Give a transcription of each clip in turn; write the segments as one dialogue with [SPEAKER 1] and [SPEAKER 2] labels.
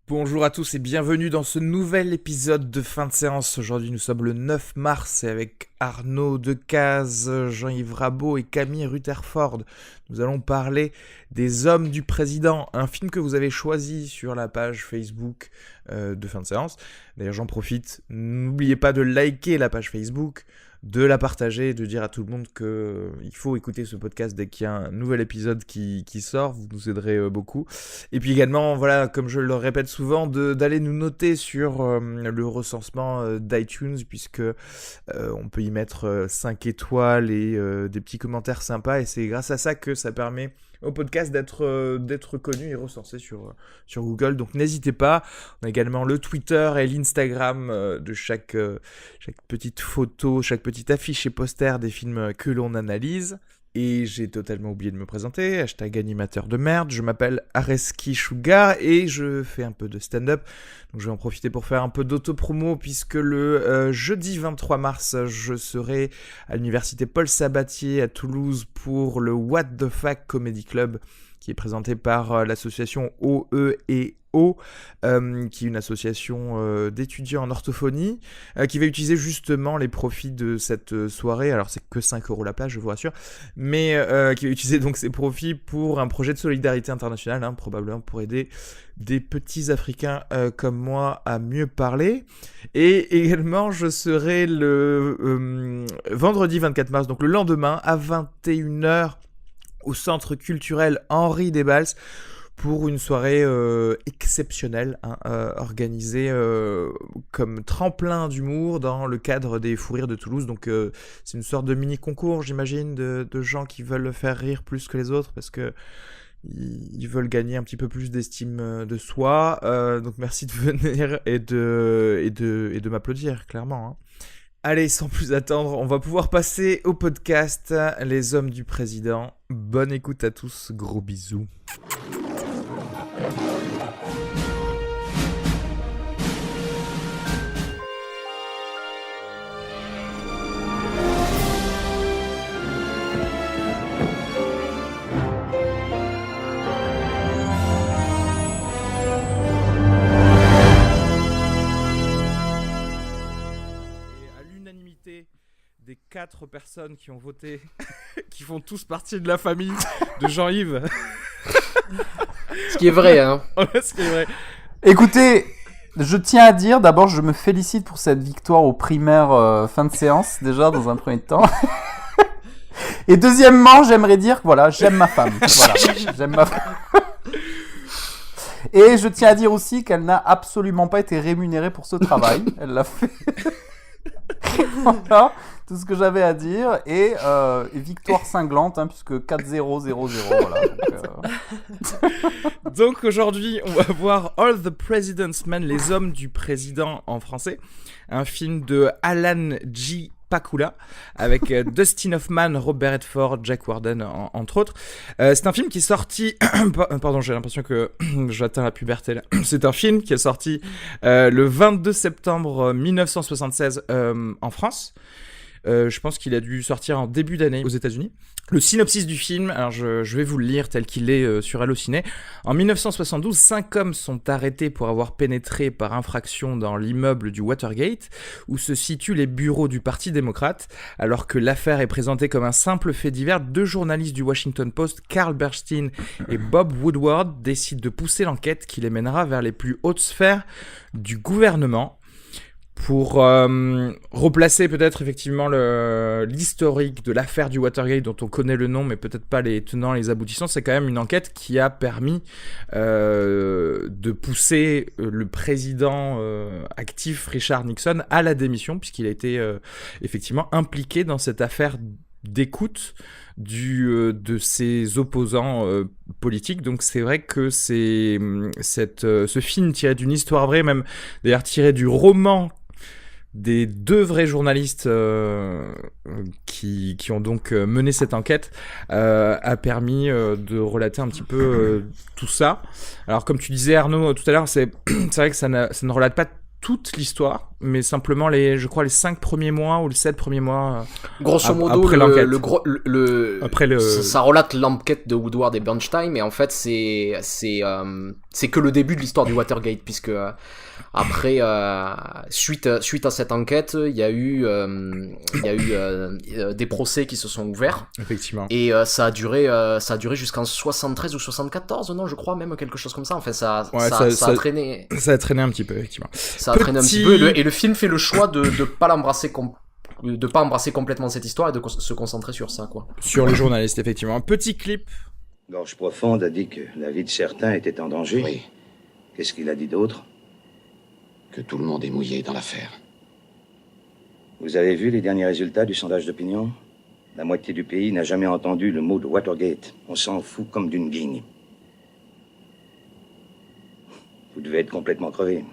[SPEAKER 1] Bonjour à tous et bienvenue dans ce nouvel épisode de fin de séance. Aujourd'hui nous sommes le 9 mars et avec Arnaud Decaze, Jean-Yves Rabault et Camille Rutherford, nous allons parler des Hommes du Président, un film que vous avez choisi sur la page Facebook de fin de séance. D'ailleurs j'en profite, n'oubliez pas de liker la page Facebook, de la partager, de dire à tout le monde qu'il faut écouter ce podcast dès qu'il y a un nouvel épisode qui sort, vous nous aiderez beaucoup. Et puis également, voilà, comme je le répète souvent, d'aller nous noter sur le recensement d'iTunes, puisque on peut y mettre 5 étoiles et des petits commentaires sympas, et c'est grâce à ça que ça permet au podcast d'être connu et recensé sur Google. Donc n'hésitez pas. On a également le Twitter et l'Instagram de chaque petite photo, chaque petite affiche et poster des films que l'on analyse. Et j'ai totalement oublié de me présenter, #animateur de merde, je m'appelle Areski Sugar et je fais un peu de stand-up. Donc je vais en profiter pour faire un peu d'auto-promo puisque le jeudi 23 mars, je serai à l'université Paul Sabatier à Toulouse pour le What the Fuck Comedy Club qui est présenté par l'association OEO, qui est une association d'étudiants en orthophonie, qui va utiliser justement les profits de cette soirée, alors c'est que 5€ la place, je vous rassure, mais qui va utiliser donc ses profits pour un projet de solidarité internationale, probablement pour aider des petits Africains comme moi à mieux parler. Et également, je serai le vendredi 24 mars, donc le lendemain, à 21h, au Centre culturel Henri Desballes pour une soirée exceptionnelle, organisée comme tremplin d'humour dans le cadre des Fous Rires de Toulouse. Donc c'est une sorte de mini-concours, j'imagine, de gens qui veulent faire rire plus que les autres parce que ils veulent gagner un petit peu plus d'estime de soi. Donc merci de venir et de m'applaudir, clairement. Allez, sans plus attendre, on va pouvoir passer au podcast Les Hommes du Président. Bonne écoute à tous, gros bisous. Des 4 personnes qui ont voté, qui font tous partie de la famille de Jean-Yves.
[SPEAKER 2] Ce qui est vrai, hein.
[SPEAKER 1] Ouais, ce qui est vrai.
[SPEAKER 3] Écoutez, je tiens à dire, d'abord, je me félicite pour cette victoire aux primaires fin de séance, déjà, dans un premier temps. Et deuxièmement, j'aimerais dire que, voilà, j'aime ma femme. Voilà, j'aime ma femme. Et je tiens à dire aussi qu'elle n'a absolument pas été rémunérée pour ce travail. Elle l'a fait... Voilà, tout ce que j'avais à dire. Et victoire cinglante, puisque 4-0-0-0. Voilà,
[SPEAKER 1] donc aujourd'hui, on va voir All the President's Men, Les Hommes du Président en français. Un film de Alan J. Pakula, avec Dustin Hoffman, Robert Redford, Jack Warden, entre autres. C'est un film qui est sorti... Pardon, j'ai l'impression que j'atteins la puberté là. C'est un film qui est sorti le 22 septembre 1976 en France. Je pense qu'il a dû sortir en début d'année aux États-Unis. Le synopsis du film, alors je vais vous le lire tel qu'il est sur Allociné. En 1972, 5 hommes sont arrêtés pour avoir pénétré par infraction dans l'immeuble du Watergate, où se situent les bureaux du Parti démocrate. Alors que l'affaire est présentée comme un simple fait divers, 2 journalistes du Washington Post, Carl Bernstein et Bob Woodward, décident de pousser l'enquête qui les mènera vers les plus hautes sphères du gouvernement. Pour replacer peut-être effectivement l'historique de l'affaire du Watergate dont on connaît le nom mais peut-être pas les tenants, les aboutissants, c'est quand même une enquête qui a permis de pousser le président actif Richard Nixon à la démission puisqu'il a été effectivement impliqué dans cette affaire d'écoute de ses opposants politiques. Donc c'est vrai que ce film tiré d'une histoire vraie, même d'ailleurs tiré du roman des 2 vrais journalistes qui ont donc mené cette enquête, a permis de relater un petit peu tout ça. Alors comme tu disais Arnaud tout à l'heure, c'est vrai que ça ne relate pas toute l'histoire, mais simplement je crois les 5 premiers mois ou les 7 premiers mois.
[SPEAKER 2] Grosso modo,
[SPEAKER 1] après l'enquête.
[SPEAKER 2] Ça relate l'enquête de Woodward et Bernstein, mais en fait, c'est que le début de l'histoire du Watergate, puisque après, suite à cette enquête, il y a eu des procès qui se sont ouverts.
[SPEAKER 1] Effectivement.
[SPEAKER 2] Et ça a duré jusqu'en 73 ou 74, non, je crois, même quelque chose comme ça. Enfin, ça a traîné.
[SPEAKER 1] Ça a traîné un petit peu, effectivement.
[SPEAKER 2] Ça a traîné un petit peu, et le film fait le choix de pas embrasser complètement cette histoire et de se concentrer sur ça, quoi.
[SPEAKER 1] Sur les journalistes, effectivement. Un petit clip.
[SPEAKER 4] Gorge Profonde a dit que la vie de certains était en danger.
[SPEAKER 5] Oui,
[SPEAKER 4] Qu'est-ce qu'il a dit d'autre?
[SPEAKER 5] que tout le monde est mouillé dans l'affaire.
[SPEAKER 4] Vous avez vu les derniers résultats du sondage d'opinion? La moitié du pays n'a jamais entendu le mot de Watergate. On s'en fout comme d'une guigne. Vous devez être complètement crevé.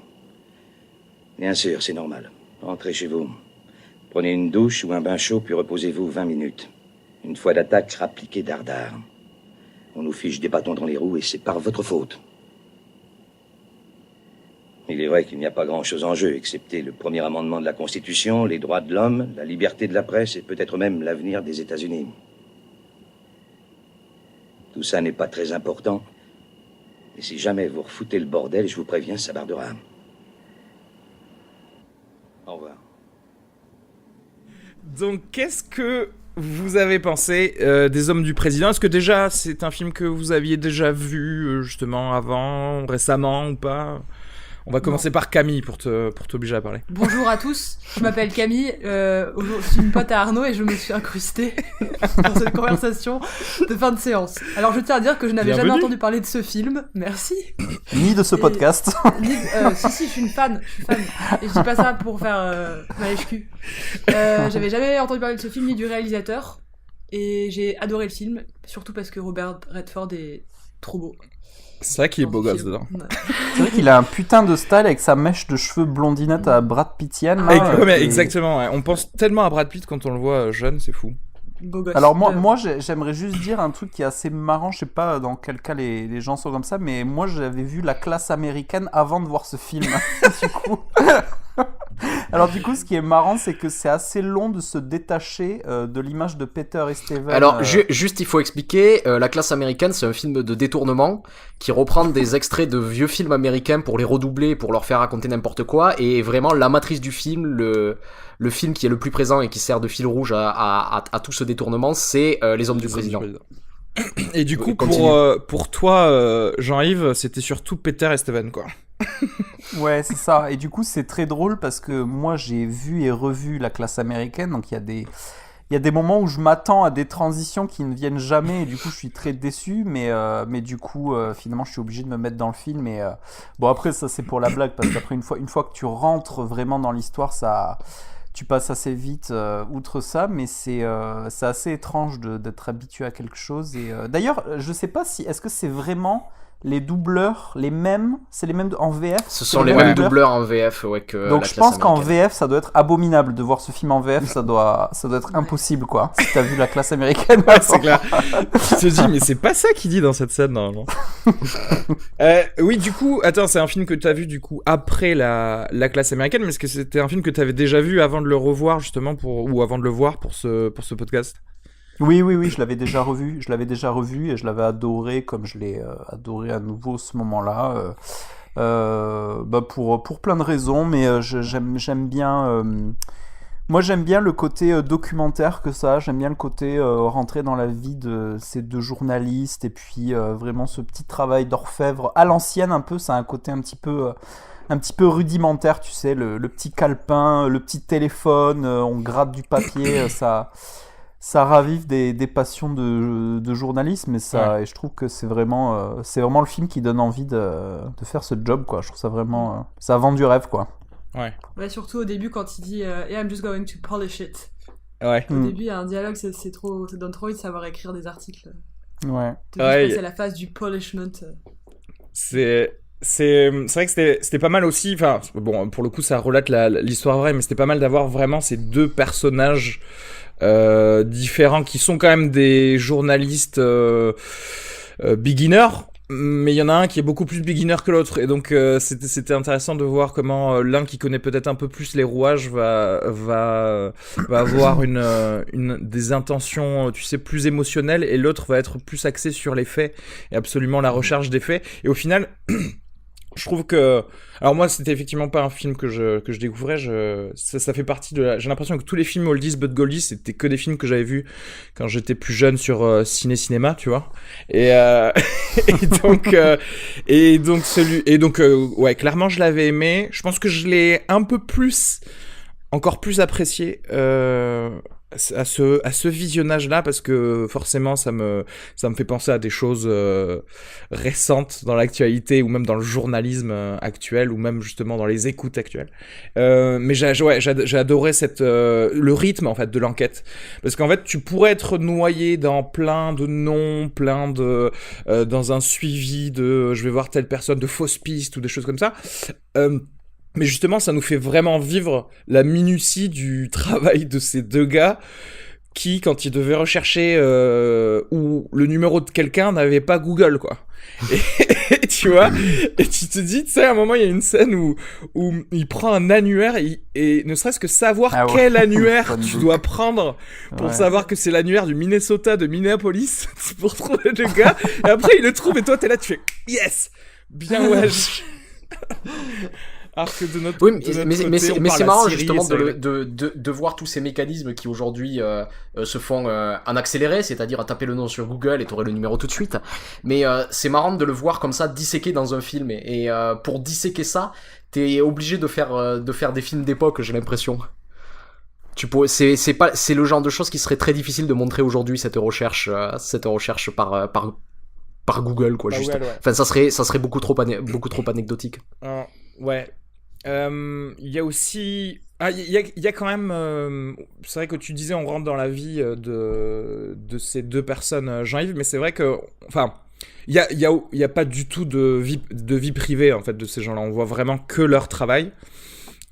[SPEAKER 4] Bien sûr, c'est normal. Rentrez chez vous. Prenez une douche ou un bain chaud, puis reposez-vous 20 minutes. Une fois d'attaque, rappliquez dardard. On nous fiche des bâtons dans les roues et c'est par votre faute. Il est vrai qu'il n'y a pas grand-chose en jeu, excepté le premier amendement de la Constitution, les droits de l'homme, la liberté de la presse et peut-être même l'avenir des États-Unis. Tout ça n'est pas très important. Et si jamais vous refoutez le bordel, je vous préviens, ça bardera. Au revoir.
[SPEAKER 1] Donc, qu'est-ce que vous avez pensé des Hommes du Président? Est-ce que déjà, c'est un film que vous aviez déjà vu, justement, avant, récemment ou pas? On va commencer par Camille pour t'obliger à parler.
[SPEAKER 6] Bonjour à tous, je m'appelle Camille, je suis une pote à Arnaud et je me suis incrustée dans cette conversation de fin de séance. Alors je tiens à dire que je n'avais jamais entendu parler de ce film, merci.
[SPEAKER 3] Ni de ce podcast.
[SPEAKER 6] Si, je suis fan. Et je dis pas ça pour faire ma HQ. J'avais jamais entendu parler de ce film ni du réalisateur. Et j'ai adoré le film, surtout parce que Robert Redford est trop beau.
[SPEAKER 1] C'est vrai qu'il est beau gosse dedans.
[SPEAKER 6] Ouais.
[SPEAKER 3] C'est vrai qu'il a un putain de style avec sa mèche de cheveux blondinette à Brad Pittienne.
[SPEAKER 1] Exactement, ouais. On pense tellement à Brad Pitt quand on le voit jeune, c'est fou.
[SPEAKER 6] Beau gosse.
[SPEAKER 3] Alors moi j'aimerais juste dire un truc qui est assez marrant, je sais pas dans quel cas les gens sont comme ça, mais moi j'avais vu La Classe américaine avant de voir ce film. Du coup, ce qui est marrant, c'est que c'est assez long de se détacher de l'image de Peter et Steven.
[SPEAKER 2] Alors, juste, il faut expliquer, La Classe américaine, c'est un film de détournement qui reprend des extraits de vieux films américains pour les redoubler, pour leur faire raconter n'importe quoi, et vraiment la matrice du film, le film qui est le plus présent et qui sert de fil rouge à tout ce détournement, c'est Les Hommes du Président.
[SPEAKER 1] Et du coup, pour toi, Jean-Yves, c'était surtout Peter et Steven, quoi.
[SPEAKER 3] Ouais, c'est ça. Et du coup, c'est très drôle parce que moi, j'ai vu et revu La Classe américaine, donc il y a des moments où je m'attends à des transitions qui ne viennent jamais, et du coup, je suis très déçu, mais du coup, finalement, je suis obligé de me mettre dans le film. Et bon, après, ça, c'est pour la blague, parce qu'après, une fois que tu rentres vraiment dans l'histoire, tu passes assez vite outre ça, mais c'est assez étrange d'être habitué à quelque chose. Et d'ailleurs, je sais pas est-ce que c'est vraiment les doubleurs, c'est les mêmes en VF?
[SPEAKER 2] Ce sont les mêmes doubleurs en VF, ouais, que
[SPEAKER 3] donc
[SPEAKER 2] La
[SPEAKER 3] je
[SPEAKER 2] Classe
[SPEAKER 3] pense qu'en
[SPEAKER 2] américaine.
[SPEAKER 3] VF, ça doit être abominable de voir ce film en VF, ça doit être impossible, quoi. Si t'as vu La Classe américaine.
[SPEAKER 1] Ouais, c'est clair. Tu te dis, mais c'est pas ça qu'il dit dans cette scène, normalement. Oui, du coup, attends, c'est un film que t'as vu, du coup, après la Classe américaine, mais est-ce que c'était un film que t'avais déjà vu avant de le revoir, justement, ou avant de le voir pour ce podcast?
[SPEAKER 3] Oui, je l'avais déjà revu et je l'avais adoré comme je l'ai adoré à nouveau ce moment-là. Pour plein de raisons, mais j'aime bien. Moi, j'aime bien le côté documentaire que ça. J'aime bien le côté rentrer dans la vie de ces deux journalistes et puis vraiment ce petit travail d'orfèvre à l'ancienne un peu. Ça a un côté un petit peu rudimentaire, tu sais, le petit calepin, le petit téléphone, on gratte du papier, ça ravive des passions de journalisme, et je trouve que c'est vraiment le film qui donne envie de faire ce job, quoi. Je trouve ça vraiment, ça vend du rêve, quoi.
[SPEAKER 6] Ouais, surtout au début quand il dit Yeah, I'm just going to polish it.
[SPEAKER 1] Ouais.
[SPEAKER 6] Au début, il y a un dialogue, c'est trop, ça donne trop envie de savoir écrire des articles.
[SPEAKER 3] Ouais.
[SPEAKER 6] C'est la phase du polishment.
[SPEAKER 1] C'est vrai que c'était pas mal aussi, enfin bon, pour le coup ça relate l'histoire vraie, mais c'était pas mal d'avoir vraiment ces deux personnages différents qui sont quand même des journalistes beginners, Mais il y en a un qui est beaucoup plus beginner que l'autre, et donc c'était intéressant de voir comment l'un qui connaît peut-être un peu plus les rouages va avoir des intentions, tu sais, plus émotionnelles, et l'autre va être plus axé sur les faits et absolument la recherche des faits. Et au final, je trouve que, alors moi, c'était effectivement pas un film que je découvrais. Ça fait partie de j'ai l'impression que tous les films oldies but goldies, c'était que des films que j'avais vus quand j'étais plus jeune sur cinéma, tu vois. Et ouais, clairement, je l'avais aimé. Je pense que je l'ai encore plus apprécié à ce visionnage-là, parce que forcément ça me fait penser à des choses récentes dans l'actualité, ou même dans le journalisme actuel, ou même justement dans les écoutes actuelles. Mais j'ai adoré le rythme en fait de l'enquête, parce qu'en fait tu pourrais être noyé dans plein de noms, dans un suivi de je vais voir telle personne, de fausses pistes ou des choses comme ça. Mais justement, ça nous fait vraiment vivre la minutie du travail de ces deux gars qui, quand ils devaient rechercher ou le numéro de quelqu'un, n'avaient pas Google, quoi. Et tu vois, et tu te dis, tu sais, à un moment, il y a une scène où il prend un annuaire et ne serait-ce que savoir quel annuaire tu dois prendre pour savoir que c'est l'annuaire du Minnesota, de Minneapolis, pour trouver le gars. Et après, il le trouve et toi, t'es là, tu fais « Yes ! Bien, ouais !» Alors que de notre,
[SPEAKER 2] mais c'est marrant justement de voir tous ces mécanismes qui aujourd'hui se font en accéléré, c'est-à-dire à taper le nom sur Google et t'aurais le numéro tout de suite. Mais c'est marrant de le voir comme ça disséqué dans un film, et pour disséquer ça, t'es obligé de faire des films d'époque, j'ai l'impression. C'est le genre de choses qui serait très difficile de montrer aujourd'hui, cette recherche par Google, quoi, juste.
[SPEAKER 1] Google, ouais.
[SPEAKER 2] Enfin, ça serait beaucoup trop anecdotique.
[SPEAKER 1] Ouais. Il y a aussi... il y a quand même... c'est vrai que tu disais, on rentre dans la vie de ces deux personnes, Jean-Yves, mais c'est vrai que... Enfin, il y a pas du tout de vie privée, en fait, de ces gens-là. On voit vraiment que leur travail.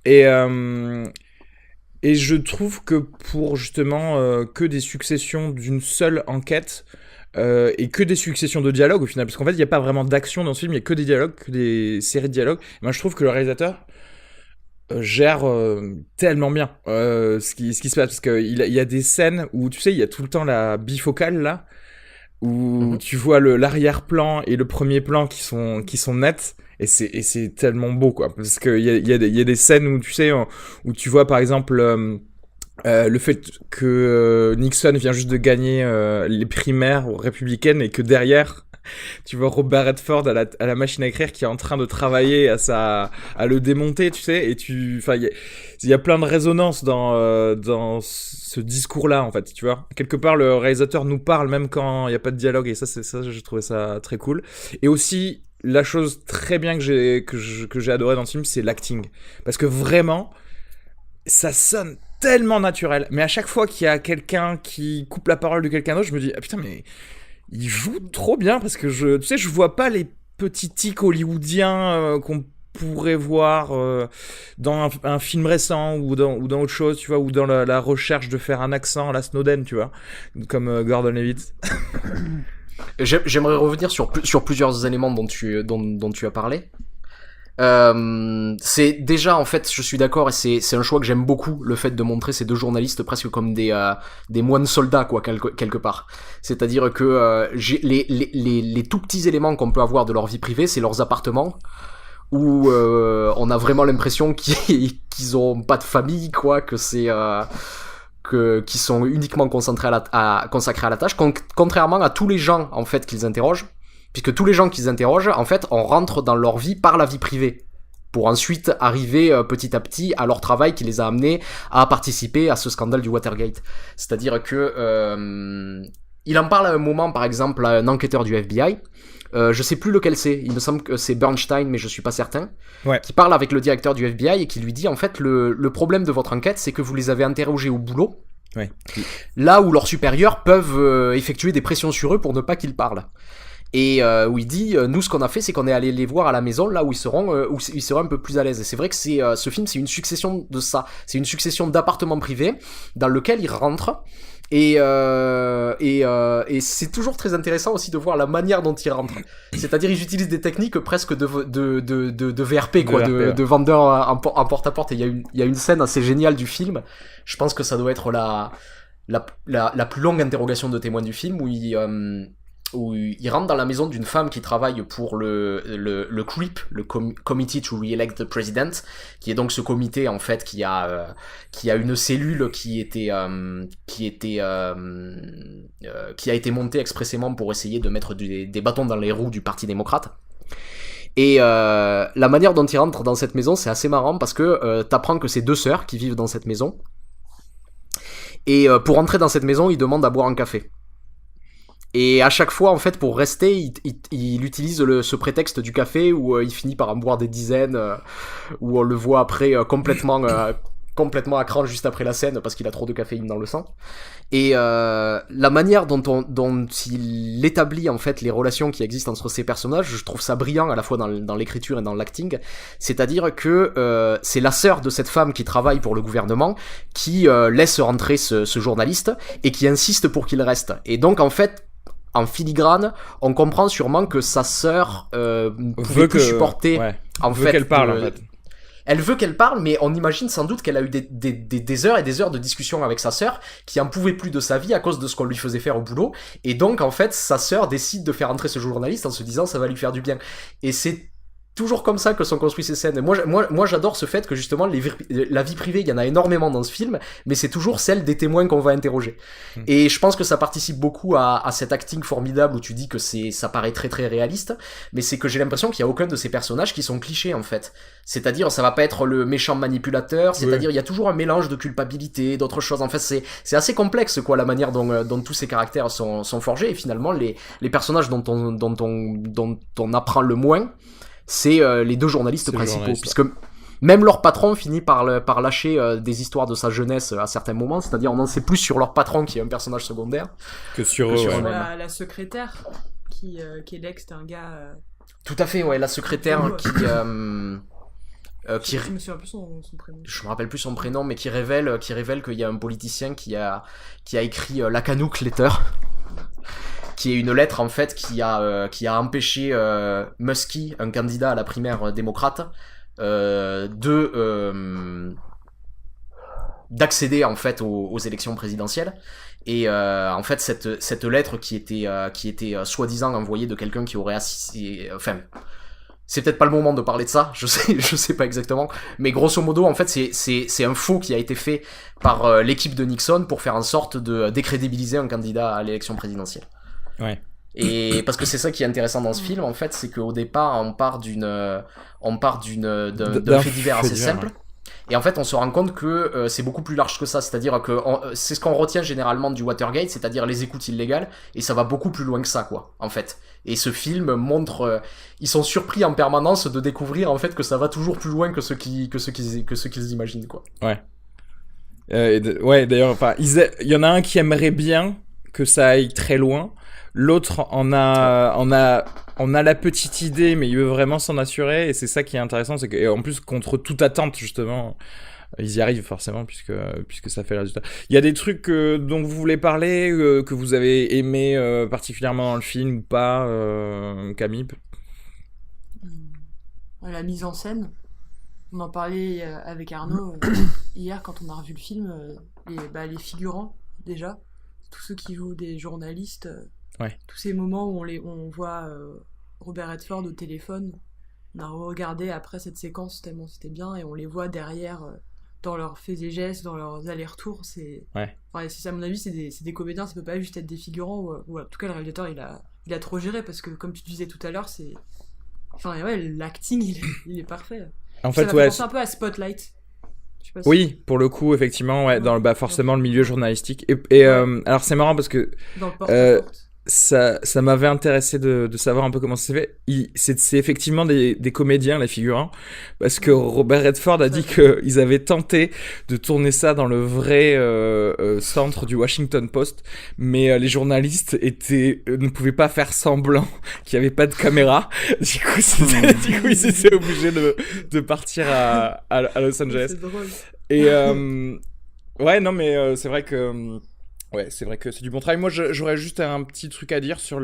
[SPEAKER 1] Et je trouve que pour, justement, que des successions d'une seule enquête... et que des successions de dialogues au final, parce qu'en fait il n'y a pas vraiment d'action dans ce film, il n'y a que des dialogues, que des séries de dialogues. Et moi je trouve que le réalisateur gère tellement bien ce qui se passe, parce qu'il y a des scènes où tu sais il y a tout le temps la bifocale là, où tu vois l'arrière-plan et le premier plan qui sont nets, et c'est tellement beau, quoi, parce qu'il y a des scènes où tu sais où tu vois par exemple le fait que Nixon vient juste de gagner les primaires républicaines, et que derrière tu vois Robert Redford à la machine à écrire qui est en train de travailler à le démonter, tu sais, et il y a plein de résonances dans ce discours-là, en fait, tu vois. Quelque part, le réalisateur nous parle même quand il n'y a pas de dialogue, et ça, j'ai trouvé ça très cool. Et aussi, la chose très bien que j'ai adoré dans le film, c'est l'acting. Parce que vraiment, ça sonne tellement naturel. Mais à chaque fois qu'il y a quelqu'un qui coupe la parole de quelqu'un d'autre, je me dis, ah putain, mais il joue trop bien, parce que je vois pas les petits tics hollywoodiens qu'on pourrait voir dans un film récent ou dans autre chose, tu vois, ou dans la recherche de faire un accent à la Snowden, tu vois, comme Gordon Levitt.
[SPEAKER 2] J'aimerais revenir sur plusieurs éléments dont tu as parlé. C'est déjà, en fait, je suis d'accord, et c'est un choix que j'aime beaucoup, le fait de montrer ces deux journalistes presque comme des moines soldats, quoi, quelque part. C'est-à-dire que les tout petits éléments qu'on peut avoir de leur vie privée, c'est leurs appartements, où on a vraiment l'impression qu'ils ont pas de famille, quoi, que c'est qui sont uniquement consacrés à la tâche, contrairement à tous les gens, en fait, qu'ils interrogent. Puisque tous les gens qu'ils interrogent, en fait, on rentre dans leur vie par la vie privée, pour ensuite arriver petit à petit à leur travail qui les a amenés à participer à ce scandale du Watergate. C'est-à-dire que il en parle à un moment, par exemple, à un enquêteur du FBI. Je sais plus lequel c'est. Il me semble que c'est Bernstein, mais je suis pas certain.
[SPEAKER 1] Ouais.
[SPEAKER 2] Qui parle avec le directeur du FBI et qui lui dit, en fait, le problème de votre enquête, c'est que vous les avez interrogés au boulot.
[SPEAKER 1] Ouais.
[SPEAKER 2] Là où leurs supérieurs peuvent effectuer des pressions sur eux pour ne pas qu'ils parlent. Et où il dit, nous ce qu'on a fait, c'est qu'on est allé les voir à la maison, là où ils seront un peu plus à l'aise. Et c'est vrai que ce film, c'est une succession de ça. C'est une succession d'appartements privés dans lequel ils rentrent Et c'est toujours très intéressant aussi de voir la manière dont ils rentrent. C'est-à-dire ils utilisent des techniques presque de VRP, quoi, de vendeur en porte-à-porte. Et il y a une scène assez géniale du film. Je pense que ça doit être la plus longue interrogation de témoin du film, où il rentre dans la maison d'une femme qui travaille pour le CREEP, le Committee to Re-elect the President, qui est donc ce comité en fait qui a une cellule qui a été montée expressément pour essayer de mettre des bâtons dans les roues du Parti démocrate. Et la manière dont il rentre dans cette maison, c'est assez marrant parce que t'apprends que c'est 2 sœurs qui vivent dans cette maison. Et pour entrer dans cette maison, il demande à boire un café. Et à chaque fois, en fait, pour rester, il utilise ce prétexte du café où il finit par en boire des dizaines, où on le voit après complètement à cran juste après la scène parce qu'il a trop de caféine dans le sang. Et la manière dont il établit en fait les relations qui existent entre ces personnages, je trouve ça brillant à la fois dans l'écriture et dans l'acting. C'est-à-dire que c'est la sœur de cette femme qui travaille pour le gouvernement qui laisse rentrer ce journaliste et qui insiste pour qu'il reste. Et donc en fait, en filigrane, on comprend sûrement que sa sœur pouvait plus supporter.
[SPEAKER 1] Ouais.
[SPEAKER 2] Veut
[SPEAKER 1] qu'elle parle en fait.
[SPEAKER 2] Elle veut qu'elle parle, mais on imagine sans doute qu'elle a eu des heures et des heures de discussion avec sa sœur, qui en pouvait plus de sa vie à cause de ce qu'on lui faisait faire au boulot. Et donc, en fait, sa sœur décide de faire entrer ce journaliste en se disant ça va lui faire du bien. Et c'est toujours comme ça que sont construites ces scènes. Moi, j'adore ce fait que justement, la vie privée, il y en a énormément dans ce film, mais c'est toujours celle des témoins qu'on va interroger. Et je pense que ça participe beaucoup à cet acting formidable où tu dis que ça paraît très très réaliste, mais c'est que j'ai l'impression qu'il y a aucun de ces personnages qui sont clichés en fait. C'est-à-dire, ça va pas être le méchant manipulateur, c'est-à-dire, il y a toujours un mélange de culpabilité, d'autres choses. En fait, c'est assez complexe, quoi, la manière dont tous ces caractères sont forgés, et finalement, les personnages dont on apprend le moins, c'est les 2 journalistes principaux, puisque même leur patron finit par lâcher des histoires de sa jeunesse à certains moments, c'est-à-dire on en sait plus sur leur patron qui est un personnage secondaire
[SPEAKER 1] que sur eux.
[SPEAKER 6] Sur la secrétaire qui est l'ex d'un gars.
[SPEAKER 2] Tout à fait, ouais, la secrétaire qui
[SPEAKER 6] je me souviens plus son prénom.
[SPEAKER 2] Je me rappelle plus son prénom, mais qui révèle qu'il y a un politicien qui a écrit la Canuck Letter, qui est une lettre en fait qui a empêché Muskie, un candidat à la primaire démocrate, d'accéder en fait aux élections présidentielles. Et en fait cette lettre qui était soi-disant envoyée de quelqu'un qui aurait assisté, enfin, c'est peut-être pas le moment de parler de ça, je sais pas exactement, mais grosso modo en fait c'est un faux qui a été fait par l'équipe de Nixon pour faire en sorte de décrédibiliser un candidat à l'élection présidentielle.
[SPEAKER 1] Ouais.
[SPEAKER 2] Et parce que c'est ça qui est intéressant dans ce film en fait, c'est qu'au départ on part d'un fait divers assez simple. Et en fait, on se rend compte que c'est beaucoup plus large que ça. C'est-à-dire que c'est ce qu'on retient généralement du Watergate, c'est-à-dire les écoutes illégales, et ça va beaucoup plus loin que ça, quoi, en fait. Et ce film montre, ils sont surpris en permanence de découvrir en fait que ça va toujours plus loin que ce qu'ils imaginent, quoi.
[SPEAKER 1] Ouais. Ouais, d'ailleurs, enfin, il y en a un qui aimerait bien que ça aille très loin. L'autre on a la petite idée, mais il veut vraiment s'en assurer, et c'est ça qui est intéressant, c'est que, en plus, contre toute attente, justement, ils y arrivent forcément, puisque ça fait le résultat. Il y a des trucs dont vous voulez parler, que vous avez aimé particulièrement dans le film ou pas, Camille?
[SPEAKER 6] La mise en scène. On en parlait avec Arnaud hier quand on a revu le film. Les figurants, déjà. Tous ceux qui jouent des journalistes.
[SPEAKER 1] Ouais.
[SPEAKER 6] Tous ces moments où on voit Robert Redford au téléphone, on a regardé après cette séquence tellement c'était bien, et on les voit derrière dans leurs faits et gestes, dans leurs allers-retours.
[SPEAKER 1] Ouais.
[SPEAKER 6] Enfin, à mon avis, c'est des comédiens, ça peut pas juste être des figurants, ou en tout cas le réalisateur il a trop géré, parce que comme tu disais tout à l'heure, l'acting il est parfait.
[SPEAKER 1] En fait,
[SPEAKER 6] ça m'a fait penser un peu à Spotlight.
[SPEAKER 1] Oui, pour le coup, effectivement, ouais, dans forcément le milieu journalistique. Et alors c'est marrant parce que
[SPEAKER 6] dans le porte-à-porte.
[SPEAKER 1] Ça m'avait intéressé de savoir un peu comment ça s'est fait. C'est effectivement des comédiens, les figurants, parce que Robert Redford a dit qu'ils avaient tenté de tourner ça dans le vrai centre du Washington Post, mais les journalistes ne pouvaient pas faire semblant qu'il n'y avait pas de caméra. Du coup, ils étaient obligés de partir à Los Angeles.
[SPEAKER 6] C'est drôle.
[SPEAKER 1] Et ouais, non, mais c'est vrai que Ouais, c'est vrai que c'est du bon travail. Moi, j'aurais juste un petit truc à dire sur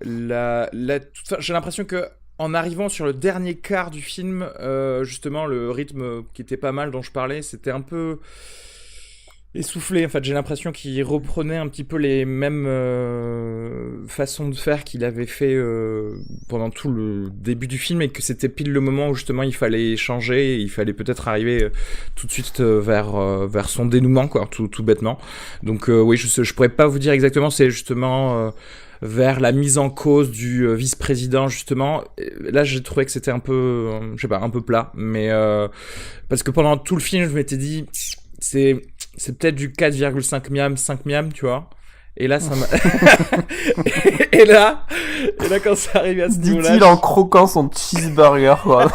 [SPEAKER 1] j'ai l'impression que en arrivant sur le dernier quart du film, justement, le rythme qui était pas mal dont je parlais, c'était un peu essoufflé. En fait, j'ai l'impression qu'il reprenait un petit peu les mêmes façons de faire qu'il avait fait pendant tout le début du film, et que c'était pile le moment où justement il fallait changer, et il fallait peut-être arriver tout de suite vers son dénouement, quoi, tout bêtement. Donc oui, je pourrais pas vous dire exactement. C'est justement vers la mise en cause du vice-président, justement. Là, j'ai trouvé que c'était un peu, je sais pas, un peu plat, mais parce que pendant tout le film, je m'étais dit, c'est peut-être du 4,5 miam, 5 miam, tu vois. Et là, ça m'a... et là, quand c'est arrivé à ce niveau-là...
[SPEAKER 3] Dit-il en croquant son cheeseburger, quoi.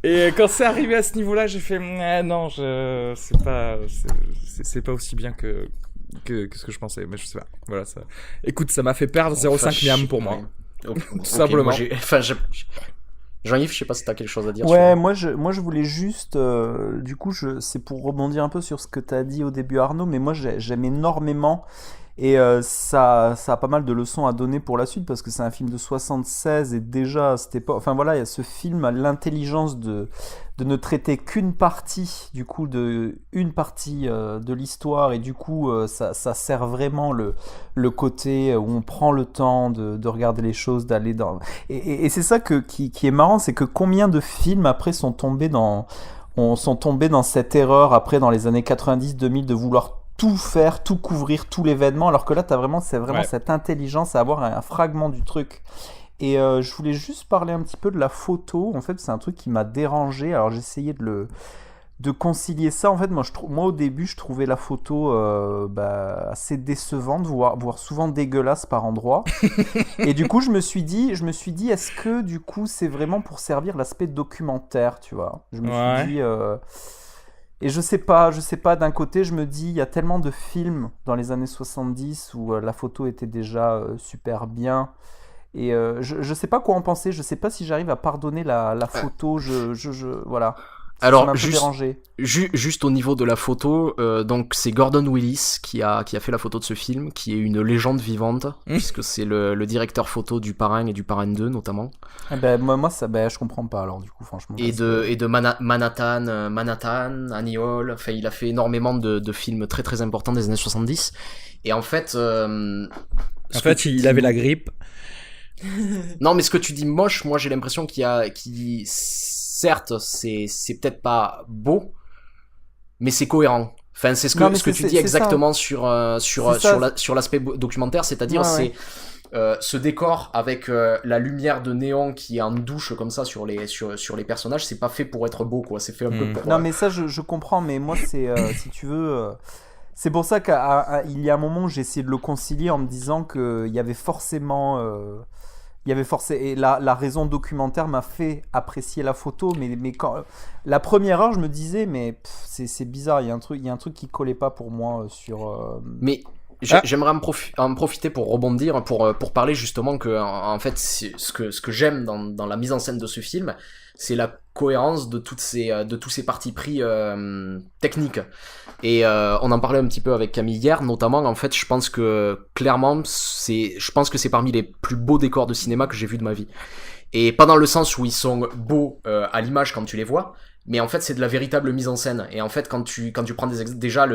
[SPEAKER 1] Et quand c'est arrivé à ce niveau-là, j'ai fait... non, c'est pas aussi bien que ce que je pensais. Mais je sais pas. Voilà, ça... Écoute, ça m'a fait perdre 0,5 miam pour moi.
[SPEAKER 2] Ouais.
[SPEAKER 1] Tout simplement.
[SPEAKER 2] Jean-Yves, je sais pas si t'as quelque chose à dire.
[SPEAKER 3] Ouais, moi je voulais juste, du coup, c'est pour rebondir un peu sur ce que t'as dit au début, Arnaud, mais moi j'aime énormément, et ça a pas mal de leçons à donner pour la suite, parce que c'est un film de 76, et déjà à cette époque, enfin voilà, il y a ce film a l'intelligence de ne traiter qu'une partie, du coup, une partie de l'histoire, et du coup ça sert vraiment le côté où on prend le temps de regarder les choses, d'aller dans... Et c'est ça qui est marrant, c'est que combien de films après sont tombés dans cette erreur après dans les années 90-2000 de vouloir tout faire, tout couvrir, tout l'événement, alors que là c'est vraiment
[SPEAKER 1] Ouais.
[SPEAKER 3] cette intelligence à avoir un fragment du truc. Et je voulais juste parler un petit peu de la photo. En fait, c'est un truc qui m'a dérangé. Alors j'essayais de concilier ça. En fait, moi au début, je trouvais la photo assez décevante, voire souvent dégueulasse par endroits. Et du coup, je me suis dit, est-ce que du coup, c'est vraiment pour servir l'aspect documentaire, tu vois? Je me
[SPEAKER 1] Ouais.
[SPEAKER 3] suis dit, et je sais pas, d'un côté, je me dis, il y a tellement de films dans les années 70 où la photo était déjà super bien. Et je sais pas quoi en penser, je sais pas si j'arrive à pardonner la photo, voilà. Ça m'a
[SPEAKER 2] Alors,
[SPEAKER 3] un peu dérangé.
[SPEAKER 2] juste au niveau de la photo, donc c'est Gordon Willis qui a fait la photo de ce film, qui est une légende vivante, puisque c'est le directeur photo du Parrain et du Parrain 2 notamment.
[SPEAKER 3] Eh ben, moi ça, je comprends pas alors du coup, franchement.
[SPEAKER 2] Et de Manhattan, Annie Hall, enfin il a fait énormément de films très très importants des années 70. Et en fait...
[SPEAKER 1] Il avait la grippe.
[SPEAKER 2] Non, mais ce que tu dis moche, moi j'ai l'impression certes, c'est peut-être pas beau, mais c'est cohérent. Enfin, c'est ce que tu dis exactement sur l'aspect documentaire, c'est-à-dire
[SPEAKER 3] ouais.
[SPEAKER 2] Ce décor avec la lumière de néon qui est en douche comme ça sur les personnages, c'est pas fait pour être beau, quoi. C'est fait un peu pour...
[SPEAKER 3] Non, mais ça je comprends, mais moi c'est si tu veux... c'est pour ça qu'il y a un moment où j'ai essayé de le concilier en me disant qu'il y avait forcément... et la raison documentaire m'a fait apprécier la photo, mais quand la première heure je me disais mais c'est bizarre, il y a un truc qui collait pas pour moi sur
[SPEAKER 2] Mais j'aimerais en profiter pour rebondir, pour parler justement que en fait ce que j'aime dans la mise en scène de ce film, c'est la cohérence de tous ces partis pris techniques. Et on en parlait un petit peu avec Camille hier, notamment. En fait, je pense que clairement c'est parmi les plus beaux décors de cinéma que j'ai vu de ma vie. Et pas dans le sens où ils sont beaux à l'image quand tu les vois, mais en fait c'est de la véritable mise en scène. Et en fait quand tu prends déjà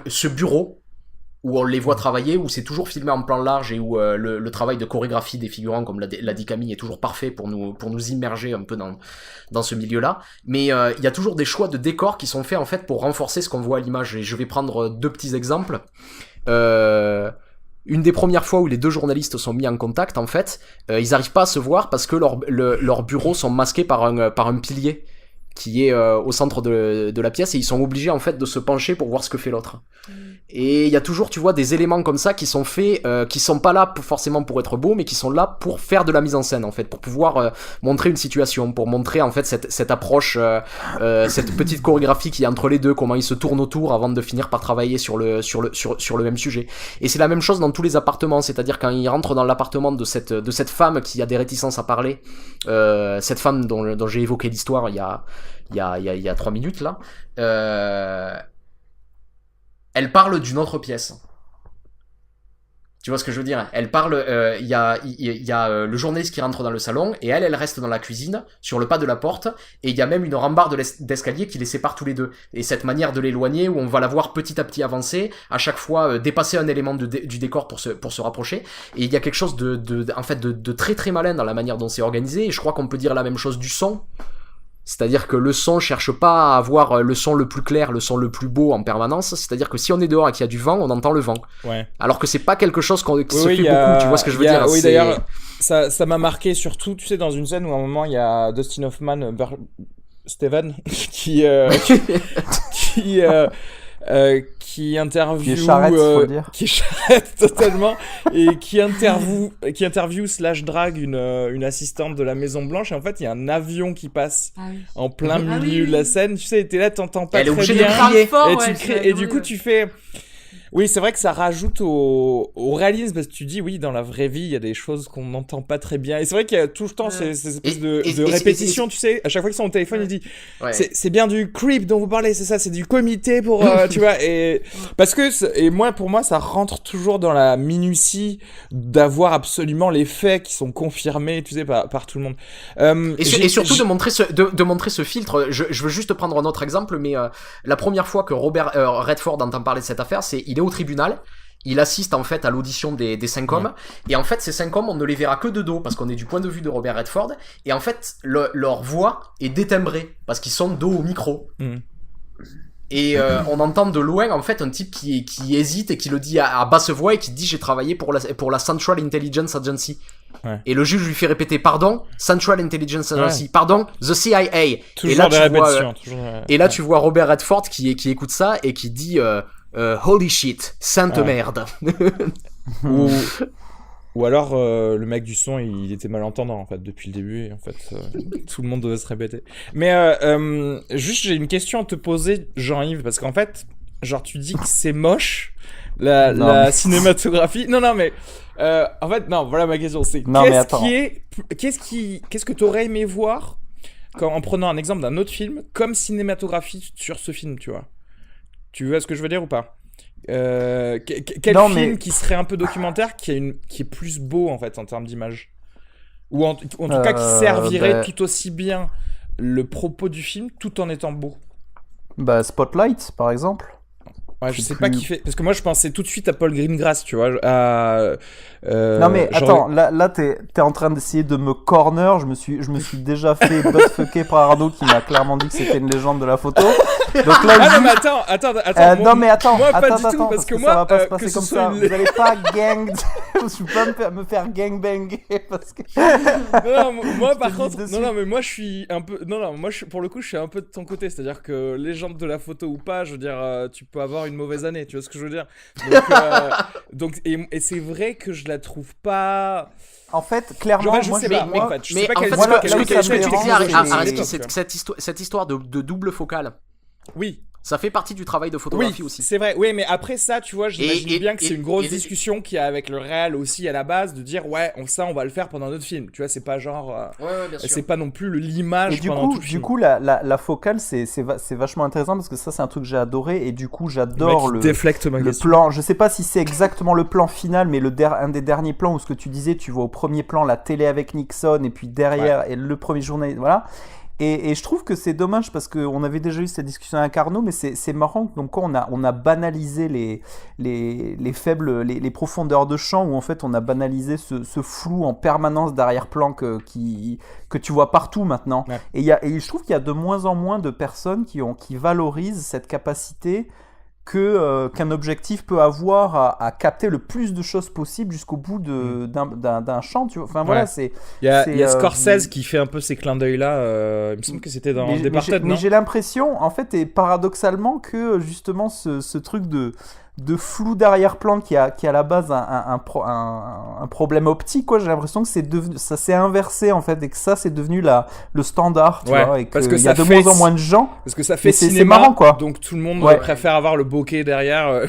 [SPEAKER 2] ce bureau où on les voit travailler, où c'est toujours filmé en plan large, et où le travail de chorégraphie des figurants, comme l'a dit Camille, est toujours parfait pour nous immerger un peu dans ce milieu-là. Mais il y a toujours des choix de décors qui sont faits en fait pour renforcer ce qu'on voit à l'image. Et je vais prendre deux petits exemples. Une des premières fois où les deux journalistes sont mis en contact, en fait, ils arrivent pas à se voir parce que leurs bureaux sont masqués par un pilier qui est au centre de la pièce, et ils sont obligés en fait de se pencher pour voir ce que fait l'autre. Et il y a toujours, tu vois, des éléments comme ça qui sont faits, qui sont pas là forcément pour être beaux, mais qui sont là pour faire de la mise en scène en fait, pour pouvoir montrer une situation, pour montrer en fait cette approche, cette petite chorégraphie qui est entre les deux, comment ils se tournent autour avant de finir par travailler sur le même sujet. Et c'est la même chose dans tous les appartements, c'est-à-dire quand ils rentrent dans l'appartement de cette femme qui a des réticences à parler, cette femme dont j'ai évoqué l'histoire il y a 3 minutes là. elle parle d'une autre pièce. Tu vois ce que je veux dire? Elle parle, il y a le journaliste qui rentre dans le salon et elle reste dans la cuisine, sur le pas de la porte, et il y a même une rambarde d'escalier qui les sépare tous les deux. Et cette manière de l'éloigner, où on va la voir petit à petit avancer, à chaque fois dépasser un élément du décor pour se rapprocher. Et il y a quelque chose en fait, de très très malin dans la manière dont c'est organisé, et je crois qu'on peut dire la même chose du son. C'est-à-dire que le son cherche pas à avoir le son le plus clair, le son le plus beau en permanence. C'est-à-dire que si on est dehors et qu'il y a du vent, on entend le vent.
[SPEAKER 1] Ouais.
[SPEAKER 2] Alors que c'est pas quelque chose qui se fait beaucoup. Tu vois ce que je veux dire?
[SPEAKER 1] Oui, d'ailleurs, ça m'a marqué surtout, tu sais, dans une scène où à un moment il y a Dustin Hoffman, Steven, qui interview,
[SPEAKER 3] qui est charrette, faut le dire.
[SPEAKER 1] Qui est charrette totalement, et qui interview / drague une assistante de la Maison Blanche, et en fait il y a un avion qui passe en plein milieu de la scène, tu sais, et t'es là, t'entends pas très bien, et du coup tu fais... Oui, c'est vrai que ça rajoute au réalisme, parce que tu dis, oui, dans la vraie vie, il y a des choses qu'on n'entend pas très bien. Et c'est vrai qu'il y a tout le temps ces espèces de répétitions, tu sais. À chaque fois qu'ils sont au téléphone, ils disent, c'est bien du creep dont vous parlez, c'est ça, c'est du comité pour, tu vois. Et parce que, pour moi, ça rentre toujours dans la minutie d'avoir absolument les faits qui sont confirmés, tu sais, par tout le monde.
[SPEAKER 2] Et surtout de montrer ce filtre. Je veux juste prendre un autre exemple, mais la première fois que Robert Redford entend parler de cette affaire, il est au tribunal, il assiste en fait à l'audition des 5 hommes, et en fait ces 5 hommes on ne les verra que de dos parce qu'on est du point de vue de Robert Redford, et en fait leur voix est détimbrée parce qu'ils sont dos au micro. Et on entend de loin en fait un type qui hésite et qui le dit à basse voix et qui dit j'ai travaillé pour la Central Intelligence Agency. Et le juge lui fait répéter pardon, Central Intelligence Agency, pardon, the CIA.
[SPEAKER 1] Toujours
[SPEAKER 2] et là
[SPEAKER 1] des répétitions.
[SPEAKER 2] Et là tu vois Robert Redford qui écoute ça et qui dit holy shit, sainte merde.
[SPEAKER 1] Ou alors le mec du son il était malentendant en fait depuis le début, et en fait tout le monde devait se répéter. Mais juste j'ai une question à te poser, Jean-Yves, parce qu'en fait genre tu dis que c'est moche la cinématographie. Non mais en fait non, voilà ma question, c'est qu'est-ce que t'aurais aimé voir en prenant un exemple d'un autre film comme cinématographie sur ce film, tu vois? Tu vois ce que je veux dire ou pas? Quel film qui serait un peu documentaire qui est plus beau en fait en termes d'image, ou en tout cas qui servirait tout aussi bien le propos du film tout en étant beau?
[SPEAKER 3] Spotlight par exemple.
[SPEAKER 1] Ouais, je sais pas qui fait, parce que moi je pensais tout de suite à Paul Greengrass, tu vois.
[SPEAKER 3] Non mais attends, là t'es en train d'essayer de me corner. Je me suis déjà fait buttfucker par Arnaud qui m'a clairement dit que c'était une légende de la photo. Donc là,
[SPEAKER 1] non mais attends.
[SPEAKER 3] Non mais attends,
[SPEAKER 1] moi pas du tout,
[SPEAKER 3] attends,
[SPEAKER 1] parce que
[SPEAKER 3] ça
[SPEAKER 1] moi
[SPEAKER 3] va pas se passer
[SPEAKER 1] que
[SPEAKER 3] comme
[SPEAKER 1] ce
[SPEAKER 3] ça.
[SPEAKER 1] soit
[SPEAKER 3] Vous allez pas je peux pas me faire gangbanger parce que.
[SPEAKER 1] moi par contre, mais moi je suis un peu, moi pour le coup je suis un peu de ton côté, c'est-à-dire que légende de la photo ou pas, je veux dire, tu peux avoir une mauvaise année, tu vois ce que je veux dire. Donc et c'est vrai que je la trouve pas.
[SPEAKER 3] En fait, clairement,
[SPEAKER 1] je sais pas
[SPEAKER 2] ce que tu dis, Aristide, cette histoire de double focale.
[SPEAKER 1] Oui.
[SPEAKER 2] Ça fait partie du travail de photographie aussi.
[SPEAKER 1] C'est vrai. Oui, mais après ça, tu vois, j'imagine bien que c'est une grosse discussion qu'il y a avec le réal aussi à la base, de dire on va le faire pendant notre film. Tu vois, c'est pas genre.
[SPEAKER 2] Bien sûr.
[SPEAKER 1] C'est pas non plus l'image pendant tout le film.
[SPEAKER 3] Du coup, la focale, c'est vachement intéressant parce que ça, c'est un truc que j'ai adoré, et du coup, j'adore le plan. Je sais pas si c'est exactement le plan final, mais un des derniers plans où ce que tu disais, tu vois au premier plan la télé avec Nixon, et puis derrière et le premier journaliste, voilà. Et je trouve que c'est dommage parce qu'on avait déjà eu cette discussion avec Arnaud, mais c'est marrant. Donc quand on a banalisé les faibles, les profondeurs de champ, où en fait on a banalisé ce flou en permanence d'arrière-plan que tu vois partout maintenant. Ouais. Et je trouve qu'il y a de moins en moins de personnes qui valorisent cette capacité qu'un objectif peut avoir à capter le plus de choses possible jusqu'au bout d'un champ, tu vois. Enfin voilà,
[SPEAKER 1] il y a Scorsese qui fait un peu ces clins d'œil là, il me semble que c'était dans Departed, non?
[SPEAKER 3] Mais j'ai l'impression en fait, et paradoxalement, que justement ce truc de flou d'arrière-plan qui a à la base un problème optique, quoi. J'ai l'impression que ça s'est inversé en fait, et que ça c'est devenu le standard, tu vois, et
[SPEAKER 1] parce que
[SPEAKER 3] il y a de moins en moins de gens,
[SPEAKER 1] parce que ça fait cinéma,
[SPEAKER 3] c'est marrant, quoi.
[SPEAKER 1] Donc tout le monde préfère avoir le bokeh derrière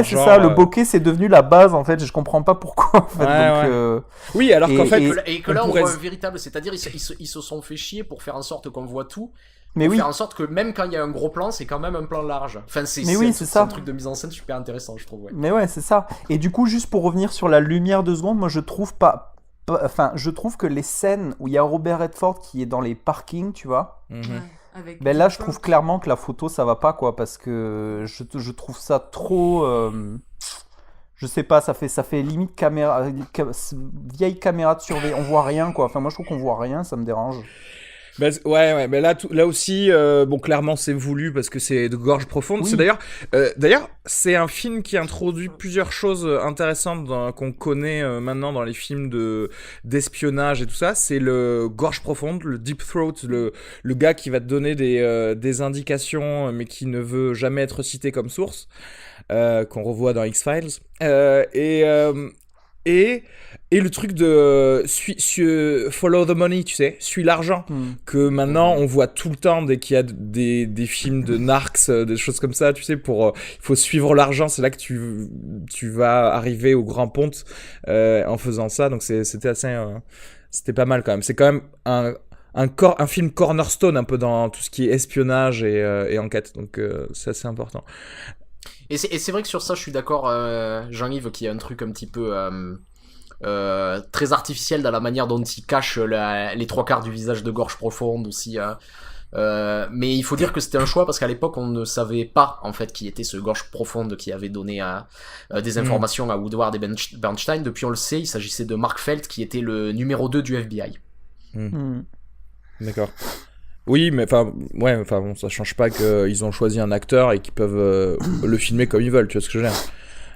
[SPEAKER 3] c'est ça, le bokeh c'est devenu la base en fait, je comprends pas pourquoi en fait.
[SPEAKER 1] Oui, alors qu'en fait
[SPEAKER 2] et que là on voit un véritable, c'est-à-dire ils se sont fait chier pour faire en sorte qu'on voit tout.
[SPEAKER 3] Mais
[SPEAKER 2] pour
[SPEAKER 3] oui.
[SPEAKER 2] faire en sorte que même quand il y a un gros plan, c'est quand même un plan large. Enfin, c'est
[SPEAKER 3] ça.
[SPEAKER 2] un truc de mise en scène super intéressant, je trouve. Ouais.
[SPEAKER 3] Mais ouais, c'est ça. Et du coup, juste pour revenir sur la lumière 2 secondes, moi je trouve enfin, je trouve que les scènes où il y a Robert Redford qui est dans les parkings, tu vois,
[SPEAKER 6] Avec
[SPEAKER 3] ben là je trouve clairement que la photo ça va pas, quoi, parce que je trouve ça trop. Je sais pas, ça fait limite vieille caméra de surveillance, on voit rien, quoi. Enfin, moi je trouve qu'on voit rien, ça me dérange.
[SPEAKER 1] Bah, ouais, mais là aussi, bon, clairement, c'est voulu parce que c'est de gorge profonde.
[SPEAKER 3] Oui.
[SPEAKER 1] C'est d'ailleurs, c'est un film qui introduit plusieurs choses intéressantes qu'on connaît maintenant dans les films d'espionnage et tout ça. C'est le gorge profonde, le deep throat, le gars qui va te donner des indications, mais qui ne veut jamais être cité comme source, qu'on revoit dans X-Files. Et le truc de follow the money, tu sais, suis l'argent, que maintenant on voit tout le temps dès qu'il y a des films de narcs, des choses comme ça, tu sais, il faut suivre l'argent, c'est là que tu vas arriver au grand ponte en faisant ça, donc c'était pas mal quand même. C'est quand même un film cornerstone un peu dans tout ce qui est espionnage et enquête, donc c'est assez important.
[SPEAKER 2] Et c'est vrai que sur ça, je suis d'accord, Jean-Yves, qu'il y a un truc un petit peu très artificiel dans la manière dont il cache les 3/4 du visage de gorge profonde aussi. Mais il faut dire que c'était un choix parce qu'à l'époque, on ne savait pas en fait qui était ce gorge profonde qui avait donné des informations à Woodward et Bernstein. Depuis, on le sait, il s'agissait de Mark Felt qui était le numéro 2 du FBI.
[SPEAKER 1] D'accord. Oui, mais bon, ça change pas qu'ils ont choisi un acteur et qu'ils peuvent le filmer comme ils veulent, tu vois ce que je veux dire.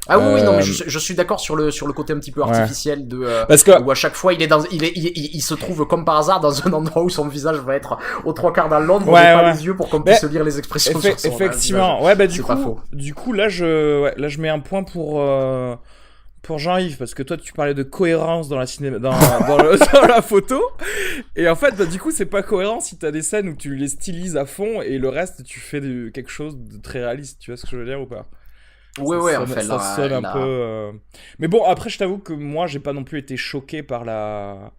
[SPEAKER 2] Ah oui, non, mais je suis d'accord sur le côté un petit peu artificiel
[SPEAKER 1] parce que
[SPEAKER 2] où à chaque fois il se trouve comme par hasard dans un endroit où son visage va être aux 3/4 dans l'ombre, on n'a pas les yeux pour qu'on puisse lire les expressions sur son
[SPEAKER 1] effectivement.
[SPEAKER 2] visage.
[SPEAKER 1] Ouais, bah du coup là je mets un point pour Jean-Yves, parce que toi tu parlais de cohérence dans la dans la photo, et en fait bah, du coup c'est pas cohérent si t'as des scènes où tu les stylises à fond et le reste tu fais quelque chose de très réaliste, tu vois ce que je veux dire ou pas?
[SPEAKER 2] Ouais, en fait,
[SPEAKER 1] ça sonne un peu. Mais bon, après, je t'avoue que moi, j'ai pas non plus été choqué par la.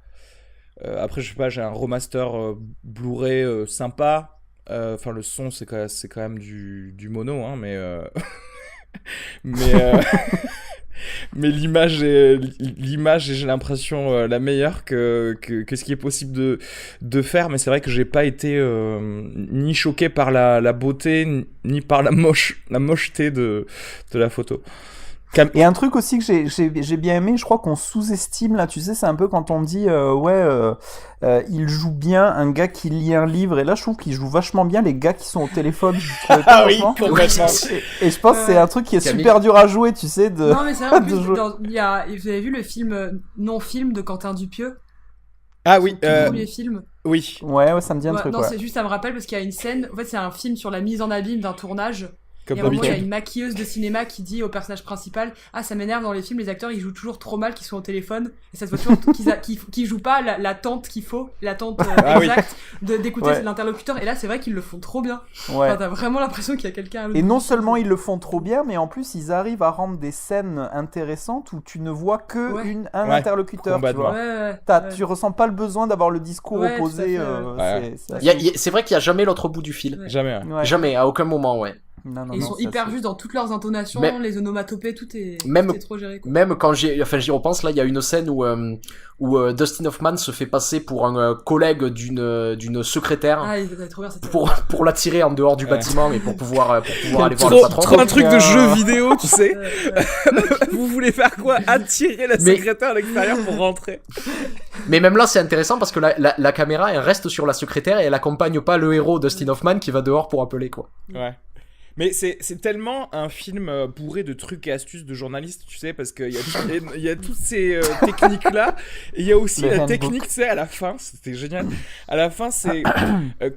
[SPEAKER 1] Après, je sais pas, j'ai un remaster Blu-ray sympa. Enfin, le son, c'est quand même du mono, hein, mais. Mais l'image est, j'ai l'impression, la meilleure que ce qui est possible de faire. Mais c'est vrai que j'ai pas été ni choqué par la beauté, ni par la mocheté de la photo.
[SPEAKER 3] Et un truc aussi que j'ai bien aimé, je crois qu'on sous-estime là, tu sais, c'est un peu quand on dit il joue bien un gars qui lit un livre, et là je trouve qu'il joue vachement bien les gars qui sont au téléphone.
[SPEAKER 1] Ah oui, complètement.
[SPEAKER 3] Et je pense que c'est un truc qui est super dur à jouer, tu sais.
[SPEAKER 6] Non mais c'est vrai, en plus, vous avez vu le film non-film de Quentin Dupieux?
[SPEAKER 1] Ah oui,
[SPEAKER 6] le premier film.
[SPEAKER 1] Oui.
[SPEAKER 3] Ouais, ça me dit un truc.
[SPEAKER 6] Non, c'est juste, ça me rappelle parce qu'il y a une scène, en fait c'est un film sur la mise en abîme d'un tournage.
[SPEAKER 1] Comme
[SPEAKER 6] et à un moment, il y a une maquilleuse de cinéma qui dit au personnage principal: ah, ça m'énerve dans les films, les acteurs ils jouent toujours trop mal qu'ils sont au téléphone, et ça se voit toujours qu'ils jouent pas l'attente qu'il faut, l'attente exacte d'écouter l'interlocuteur, et là c'est vrai qu'ils le font trop bien.
[SPEAKER 3] Ouais.
[SPEAKER 6] Enfin, t'as vraiment l'impression qu'il y a quelqu'un à l'autre
[SPEAKER 3] et non
[SPEAKER 6] bout.
[SPEAKER 3] seulement ils le font trop bien, mais en plus ils arrivent à rendre des scènes intéressantes où tu ne vois que un interlocuteur, tu vois. Tu ressens pas le besoin d'avoir le discours opposé.
[SPEAKER 2] C'est vrai qu'il y a jamais l'autre bout du fil.
[SPEAKER 1] Jamais.
[SPEAKER 2] Jamais, à aucun moment, ouais.
[SPEAKER 3] Non,
[SPEAKER 6] ils sont hyper justes dans toutes leurs intonations, les onomatopées, tout est trop géré, quoi.
[SPEAKER 2] Même quand j'y repense, là, il y a une scène où Dustin Hoffman se fait passer pour un collègue d'une secrétaire.
[SPEAKER 6] Ah, il va être trop bien, cette
[SPEAKER 2] pour l'attirer en dehors du bâtiment et pour pouvoir aller voir le patron.
[SPEAKER 1] Trop un truc de jeu vidéo, tu sais. Vous voulez faire quoi? Attirer la secrétaire à l'extérieur pour rentrer.
[SPEAKER 2] Mais même là, c'est intéressant parce que la caméra, elle reste sur la secrétaire et elle accompagne pas le héros Dustin Hoffman qui va dehors pour appeler, quoi.
[SPEAKER 1] Ouais. Mais c'est tellement un film bourré de trucs et astuces de journalistes, tu sais, parce qu'il y a toutes ces techniques-là. Et il y a aussi la technique, tu sais, à la fin, c'était génial. À la fin, c'est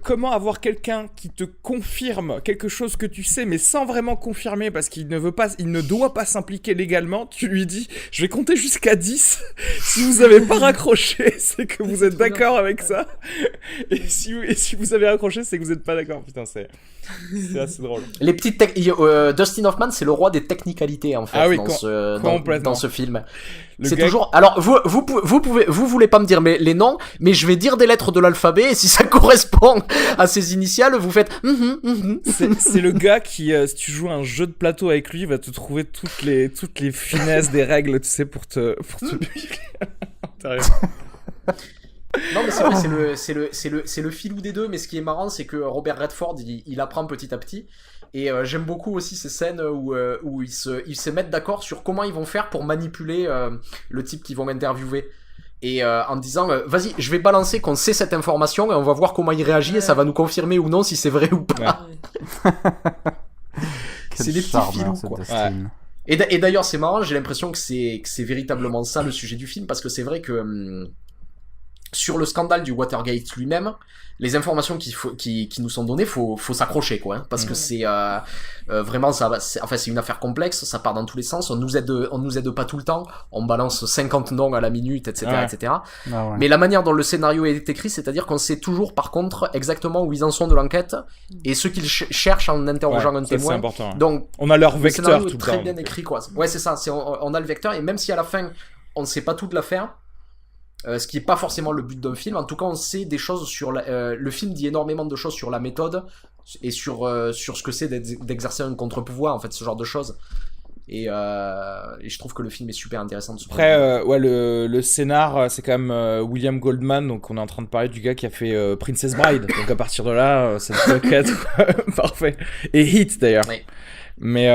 [SPEAKER 1] comment avoir quelqu'un qui te confirme quelque chose que tu sais, mais sans vraiment confirmer, parce qu'il ne doit pas s'impliquer légalement. Tu lui dis, je vais compter jusqu'à 10. Si vous n'avez pas raccroché, c'est que vous êtes d'accord avec ça. Et si vous avez raccroché, c'est que vous n'êtes pas d'accord. Putain, c'est assez drôle.
[SPEAKER 2] les petites Dustin Hoffman, c'est le roi des technicalités en fait dans ce film. C'est toujours. Alors vous voulez pas me dire les noms, mais je vais dire des lettres de l'alphabet et si ça correspond à ces initiales, vous faites.
[SPEAKER 1] C'est le gars qui, si tu joues un jeu de plateau avec lui, va te trouver toutes les finesses des règles, tu sais, pour te
[SPEAKER 2] Non mais c'est vrai, c'est le filou des deux, mais ce qui est marrant c'est que Robert Redford il apprend petit à petit et j'aime beaucoup aussi ces scènes où ils se mettent d'accord sur comment ils vont faire pour manipuler le type qu'ils vont interviewer et en disant vas-y je vais balancer qu'on sait cette information et on va voir comment il réagit et ça va nous confirmer ou non si c'est vrai ou pas. C'est des petits filous quoi. Et d'ailleurs c'est marrant, j'ai l'impression que c'est véritablement ça le sujet du film parce que c'est vrai que sur le scandale du Watergate lui-même, les informations qui nous sont données, faut s'accrocher quoi, hein, parce que c'est vraiment c'est une affaire complexe, ça part dans tous les sens, on nous aide pas tout le temps, on balance 50 noms à la minute, etc., etc. Ah ouais. Mais la manière dont le scénario est écrit, c'est-à-dire qu'on sait toujours par contre exactement où ils en sont de l'enquête et ce qu'ils cherchent en interrogeant un témoin.
[SPEAKER 1] C'est important, ouais.
[SPEAKER 2] Donc
[SPEAKER 1] on a leur vecteur tout le temps.
[SPEAKER 2] Très bien écrit quoi. Ouais c'est ça, on a le vecteur et même si à la fin on ne sait pas tout de l'affaire. Ce qui est pas forcément le but d'un film. En tout cas, on sait des choses sur le film dit énormément de choses sur la méthode et sur ce que c'est d'exercer un contre-pouvoir, en fait, ce genre de choses. Et je trouve que le film est super intéressant de ce point de vue.
[SPEAKER 1] Ouais, le scénar, c'est quand même William Goldman, donc on est en train de parler du gars qui a fait Princess Bride. Donc à partir de là, ça peut être parfait. Et Hit d'ailleurs. Oui. Mais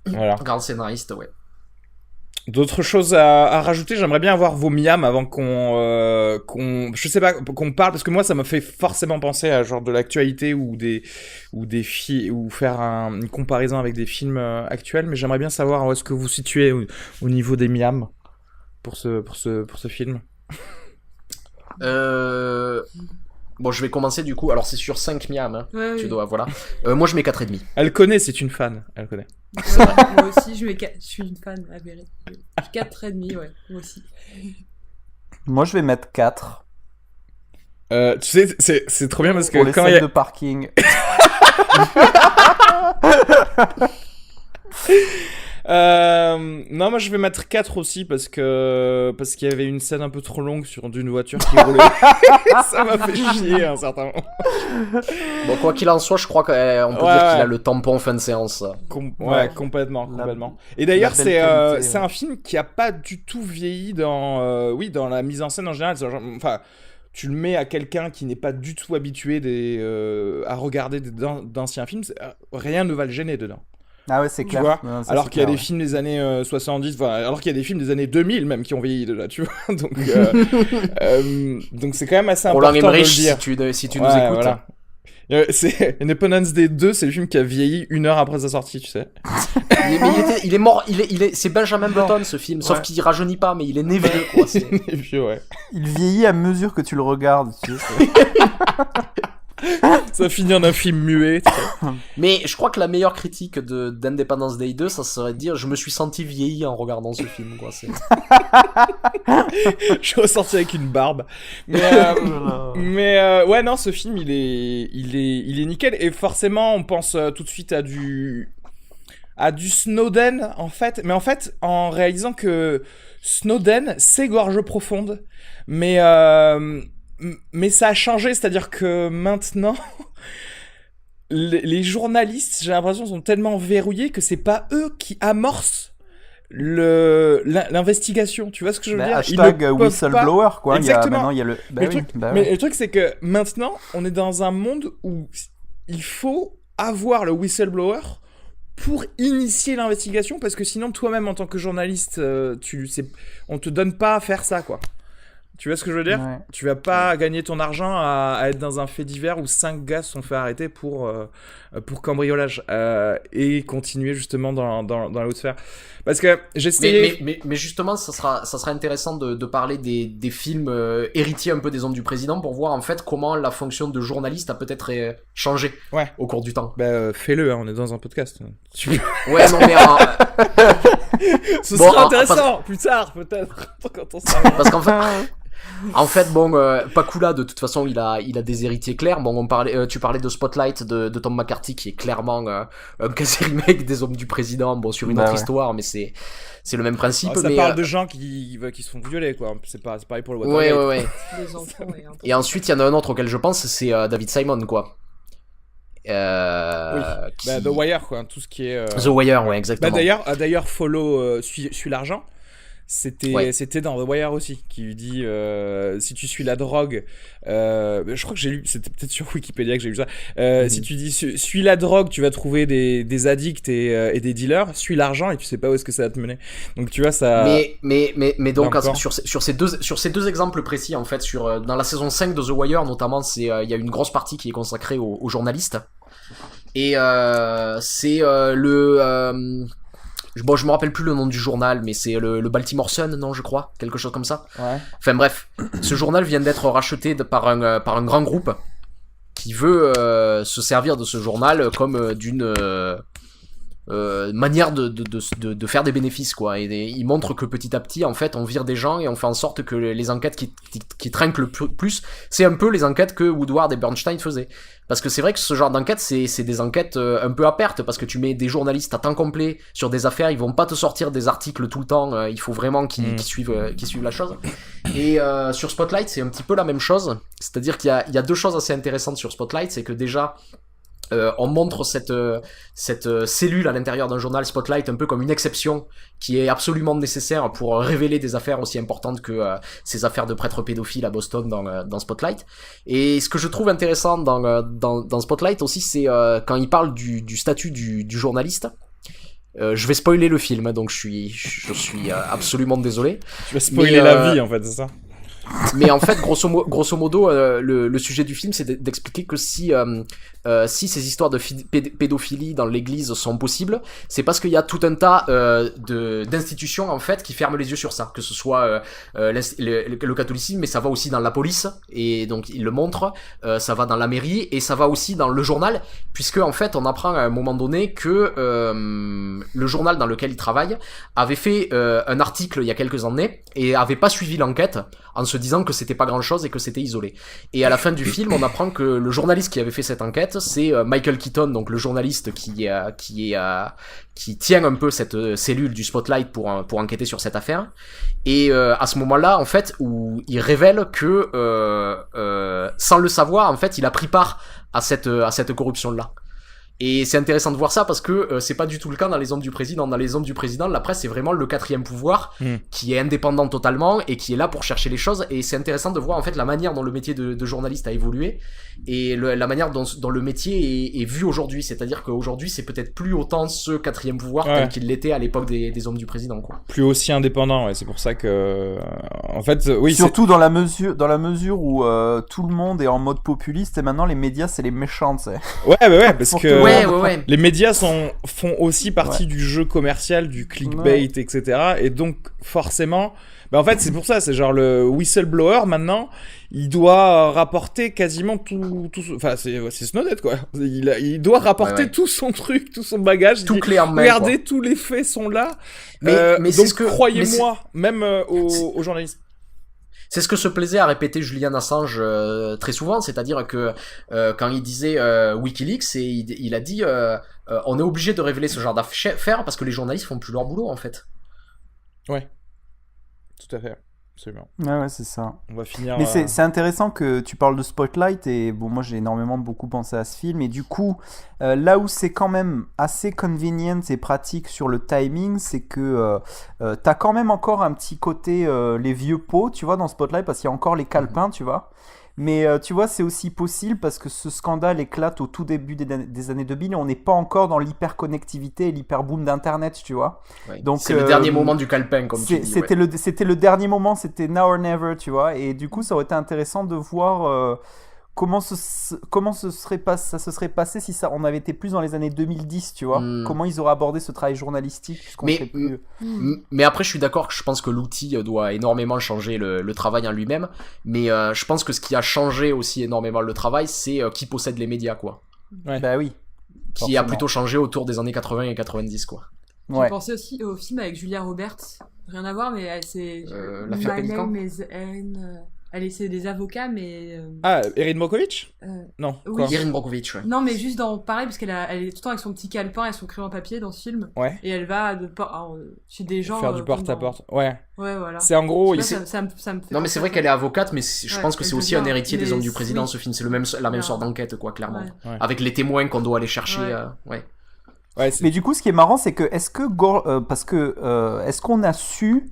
[SPEAKER 1] voilà.
[SPEAKER 2] Grand scénariste, ouais.
[SPEAKER 1] D'autres choses à rajouter, j'aimerais bien avoir vos miams avant qu'on je sais pas, qu'on parle, parce que moi ça m'a fait forcément penser à genre de l'actualité ou faire une comparaison avec des films actuels, mais j'aimerais bien savoir où est-ce que vous situez au niveau des miams pour ce film.
[SPEAKER 2] Bon, je vais commencer du coup. Alors, c'est sur 5 miams. Hein.
[SPEAKER 6] Ouais,
[SPEAKER 2] tu dois, voilà. Moi, je mets 4,5.
[SPEAKER 1] Elle connaît, c'est une fan. Elle connaît.
[SPEAKER 6] Ouais, moi aussi, je suis une fan avérée. 4,5, ouais. Moi aussi.
[SPEAKER 3] Moi, je vais mettre 4.
[SPEAKER 1] Tu sais, c'est trop bien parce que
[SPEAKER 3] pour les
[SPEAKER 1] quand
[SPEAKER 3] scènes de parking.
[SPEAKER 1] Non, moi je vais mettre 4 aussi parce qu'il y avait une scène un peu trop longue d'une voiture qui roulait. Ça m'a fait chier à un certain moment.
[SPEAKER 2] Bon, quoi qu'il en soit, je crois qu'on peut dire qu'il a le tampon fin de séance.
[SPEAKER 1] Complètement. Et d'ailleurs, c'est un film qui a pas du tout vieilli dans la mise en scène en général. Enfin, tu le mets à quelqu'un qui n'est pas du tout habitué à regarder d'anciens films, rien ne va le gêner dedans.
[SPEAKER 3] Ah ouais, c'est clair.
[SPEAKER 1] Non, alors qu'il y a des films des années 70, alors qu'il y a des films des années 2000 même qui ont vieilli déjà, tu vois. Donc c'est quand même assez important de le dire.
[SPEAKER 2] Si tu nous écoutes. Voilà.
[SPEAKER 1] C'est Independence Day 2, c'est le film qui a vieilli 1 heure après sa sortie, tu sais.
[SPEAKER 2] il est mort, c'est Benjamin Button ce film, sauf qu'il rajeunit pas, mais il est né vieux quoi.
[SPEAKER 1] Il est né vieux, ouais.
[SPEAKER 3] Il vieillit à mesure que tu le regardes, tu sais.
[SPEAKER 1] Ça finit en un film muet.
[SPEAKER 2] Mais je crois que la meilleure critique d'Independence Day 2, ça serait de dire je me suis senti vieilli en regardant ce film, quoi.
[SPEAKER 1] Je suis ressorti avec une barbe. Mais ouais, non, ce film il est nickel et forcément on pense tout de suite à du Snowden en fait. Mais en fait, en réalisant que Snowden c'est Gorge profonde, mais ça a changé, c'est-à-dire que maintenant, les journalistes, j'ai l'impression, sont tellement verrouillés que c'est pas eux qui amorcent l'investigation. Tu vois ce que je veux dire ?
[SPEAKER 3] Hashtag whistleblower, quoi.
[SPEAKER 1] Exactement.
[SPEAKER 3] Il y a le...
[SPEAKER 1] Mais le truc, c'est que maintenant, on est dans un monde où il faut avoir le whistleblower pour initier l'investigation, parce que sinon, toi-même, en tant que journaliste, on te donne pas à faire ça, quoi. Tu vois ce que je veux dire ? Ouais. Tu vas pas gagner ton argent à être dans un fait divers où 5 gars se sont fait arrêter pour cambriolage et continuer justement dans la haute sphère. Parce que j'essayais...
[SPEAKER 2] Mais justement, ça sera intéressant de parler des films héritiers un peu des hommes du président pour voir en fait comment la fonction de journaliste a peut-être changé au cours du temps.
[SPEAKER 1] Fais-le, hein, on est dans un podcast.
[SPEAKER 2] Ouais, non mais...
[SPEAKER 1] Ce sera intéressant plus tard peut-être quand on sera...
[SPEAKER 2] Parce qu'en fait... En fait, bon, Pakula, de toute façon, il a des héritiers clairs. Bon, tu parlais de Spotlight de Tom McCarthy, qui est clairement un quasi-remake des Hommes du Président, bon, sur une autre histoire, mais c'est le même principe.
[SPEAKER 1] Ça
[SPEAKER 2] mais,
[SPEAKER 1] parle de gens qui se font violer, quoi. C'est pareil pour le Watergate.
[SPEAKER 2] Ouais.
[SPEAKER 6] Des enfants,
[SPEAKER 2] Et ensuite, il y en a un autre auquel je pense, c'est David Simon, quoi.
[SPEAKER 1] Oui. The Wire, quoi. Tout ce qui est.
[SPEAKER 2] The Wire, ouais, exactement.
[SPEAKER 1] D'ailleurs, Follow suis l'argent. C'était dans The Wire aussi, qui lui dit si tu suis la drogue, je crois que j'ai lu, c'était peut-être sur Wikipédia que j'ai lu ça. Si tu dis suis la drogue, tu vas trouver des addicts et des dealers. Suis l'argent et tu sais pas où est-ce que ça va te mener. Donc tu vois ça.
[SPEAKER 2] Mais donc sur ces deux exemples précis en fait, dans la saison 5 de The Wire notamment, il y a une grosse partie qui est consacrée aux journalistes et c'est Bon, je me rappelle plus le nom du journal, mais c'est le Baltimore Sun, non, je crois, quelque chose comme ça.
[SPEAKER 3] Ouais.
[SPEAKER 2] Enfin bref, ce journal vient d'être racheté par un grand groupe qui veut se servir de ce journal comme d'une manière de faire des bénéfices, quoi. Et il montre que petit à petit, en fait, on vire des gens et on fait en sorte que les enquêtes qui trinquent le plus, c'est un peu les enquêtes que Woodward et Bernstein faisaient. Parce que c'est vrai que ce genre d'enquête, c'est des enquêtes un peu à perte, parce que tu mets des journalistes à temps complet sur des affaires, ils vont pas te sortir des articles tout le temps, il faut vraiment qu'ils suivent la chose. Et sur Spotlight, c'est un petit peu la même chose, c'est-à-dire qu'il y a deux choses assez intéressantes sur Spotlight, c'est que déjà, on montre cette cellule à l'intérieur d'un journal Spotlight un peu comme une exception qui est absolument nécessaire pour révéler des affaires aussi importantes que ces affaires de prêtres pédophiles à Boston dans Spotlight. Et ce que je trouve intéressant dans Spotlight aussi, c'est quand il parle du statut du journaliste. Je vais spoiler le film, donc je suis absolument désolé.
[SPEAKER 1] Tu vas spoiler la vie, en fait, c'est ça?
[SPEAKER 2] Mais en fait, grosso modo, le sujet du film, c'est d'expliquer que si ces histoires de pédophilie dans l'église sont possibles, c'est parce qu'il y a tout un tas d'institutions en fait qui ferment les yeux sur ça, que ce soit le catholicisme, mais ça va aussi dans la police, et donc il le montre, ça va dans la mairie, et ça va aussi dans le journal, puisque en fait on apprend à un moment donné que le journal dans lequel il travaille avait fait un article il y a quelques années, et avait pas suivi l'enquête, en se disant que c'était pas grand chose et que c'était isolé. Et à la fin du film, on apprend que le journaliste qui avait fait cette enquête, c'est Michael Keaton, donc le journaliste qui tient un peu cette cellule du Spotlight pour enquêter sur cette affaire. Et à ce moment-là, en fait, où il révèle que sans le savoir, en fait, il a pris part à cette corruption-là. Et c'est intéressant de voir ça parce que c'est pas du tout le cas dans les Hommes du Président. Dans les Hommes du Président, la presse c'est vraiment le quatrième pouvoir qui est indépendant totalement et qui est là pour chercher les choses. Et c'est intéressant de voir en fait la manière dont le métier de journaliste a évolué et la manière dont le métier est vu aujourd'hui. C'est-à-dire qu'aujourd'hui c'est peut-être plus autant ce quatrième pouvoir tel qu'il l'était à l'époque des Hommes du Président, quoi.
[SPEAKER 1] Plus aussi indépendant, ouais. C'est pour ça que en fait, oui.
[SPEAKER 3] Surtout dans la mesure où tout le monde est en mode populiste et maintenant les médias c'est les méchants, tu sais.
[SPEAKER 1] Ouais, parce que
[SPEAKER 2] Ouais.
[SPEAKER 1] les médias font aussi partie du jeu commercial, du clickbait, etc. Et donc, forcément, en fait, c'est pour ça, c'est genre le whistleblower, maintenant, il doit rapporter quasiment tout enfin, c'est Snowden, quoi. Il doit rapporter tout son truc, tout son bagage.
[SPEAKER 2] Tout clé en main.
[SPEAKER 1] Regardez,
[SPEAKER 2] quoi.
[SPEAKER 1] Tous les faits sont là.
[SPEAKER 2] Mais
[SPEAKER 1] donc, croyez-moi, même aux journalistes.
[SPEAKER 2] C'est ce que se plaisait à répéter Julian Assange très souvent, c'est-à-dire que quand il disait WikiLeaks, il a dit on est obligé de révéler ce genre d'affaires parce que les journalistes font plus leur boulot en fait.
[SPEAKER 1] Ouais, tout à fait, absolument.
[SPEAKER 3] Ouais, c'est ça.
[SPEAKER 1] On va finir.
[SPEAKER 3] Mais c'est intéressant que tu parles de Spotlight et bon, moi j'ai beaucoup pensé à ce film et du coup, là où c'est quand même assez convenient et pratique sur le timing, c'est que t'as quand même encore un petit côté les vieux pots, tu vois, dans Spotlight parce qu'il y a encore les calepins, tu vois. Mais tu vois, c'est aussi possible parce que ce scandale éclate au tout début des années 2000 et on n'est pas encore dans l'hyper-connectivité et l'hyper-boom d'Internet, tu vois.
[SPEAKER 2] Oui. Donc, c'est le dernier moment du calepin, comme tu dis.
[SPEAKER 3] C'était le dernier moment, c'était now or never, tu vois. Et du coup, ça aurait été intéressant de voir comment ça se serait passé si on avait été plus dans les années 2010, tu vois. Comment ils auraient abordé ce travail journalistique.
[SPEAKER 2] Mais après, je suis d'accord que je pense que l'outil doit énormément changer le travail en lui-même. Mais je pense que ce qui a changé aussi énormément le travail, c'est qui possède les médias, quoi.
[SPEAKER 1] Ouais.
[SPEAKER 3] Bah oui.
[SPEAKER 2] Qui a plutôt changé autour des années 80 et 90, quoi.
[SPEAKER 3] Ouais.
[SPEAKER 6] J'ai pensé aussi au film avec Julia Roberts. Rien à voir, mais c'est...
[SPEAKER 2] L'affaire
[SPEAKER 6] My
[SPEAKER 2] Pélican.
[SPEAKER 6] name is Anne. C'est des avocats, mais...
[SPEAKER 1] Ah, Erin Brockovich Non,
[SPEAKER 6] oui.
[SPEAKER 1] quoi
[SPEAKER 2] Erin Brockovich, ouais.
[SPEAKER 6] Non, mais juste pareil, parce elle est tout le temps avec son petit calepin et son crayon papier dans ce film.
[SPEAKER 1] Ouais.
[SPEAKER 6] Et elle va chez des gens...
[SPEAKER 1] Faire du porte-à-porte. Ouais.
[SPEAKER 6] Ouais, voilà.
[SPEAKER 1] C'est en gros...
[SPEAKER 6] Je sais pas, ça me fait
[SPEAKER 2] Non, mais c'est vrai qu'elle est avocate, mais je
[SPEAKER 6] Ouais,
[SPEAKER 2] pense que c'est
[SPEAKER 6] elle
[SPEAKER 2] aussi
[SPEAKER 6] veut
[SPEAKER 2] un
[SPEAKER 6] bien,
[SPEAKER 2] héritier des
[SPEAKER 6] mais
[SPEAKER 2] hommes du président,
[SPEAKER 6] oui.
[SPEAKER 2] ce film. C'est la même
[SPEAKER 6] Ouais.
[SPEAKER 2] sorte d'enquête, quoi, clairement.
[SPEAKER 6] Ouais.
[SPEAKER 2] Avec les témoins qu'on doit aller chercher.
[SPEAKER 6] Ouais.
[SPEAKER 2] Ouais.
[SPEAKER 1] Ouais, c'est...
[SPEAKER 3] Mais du coup, ce qui est marrant, c'est que est-ce qu'on a su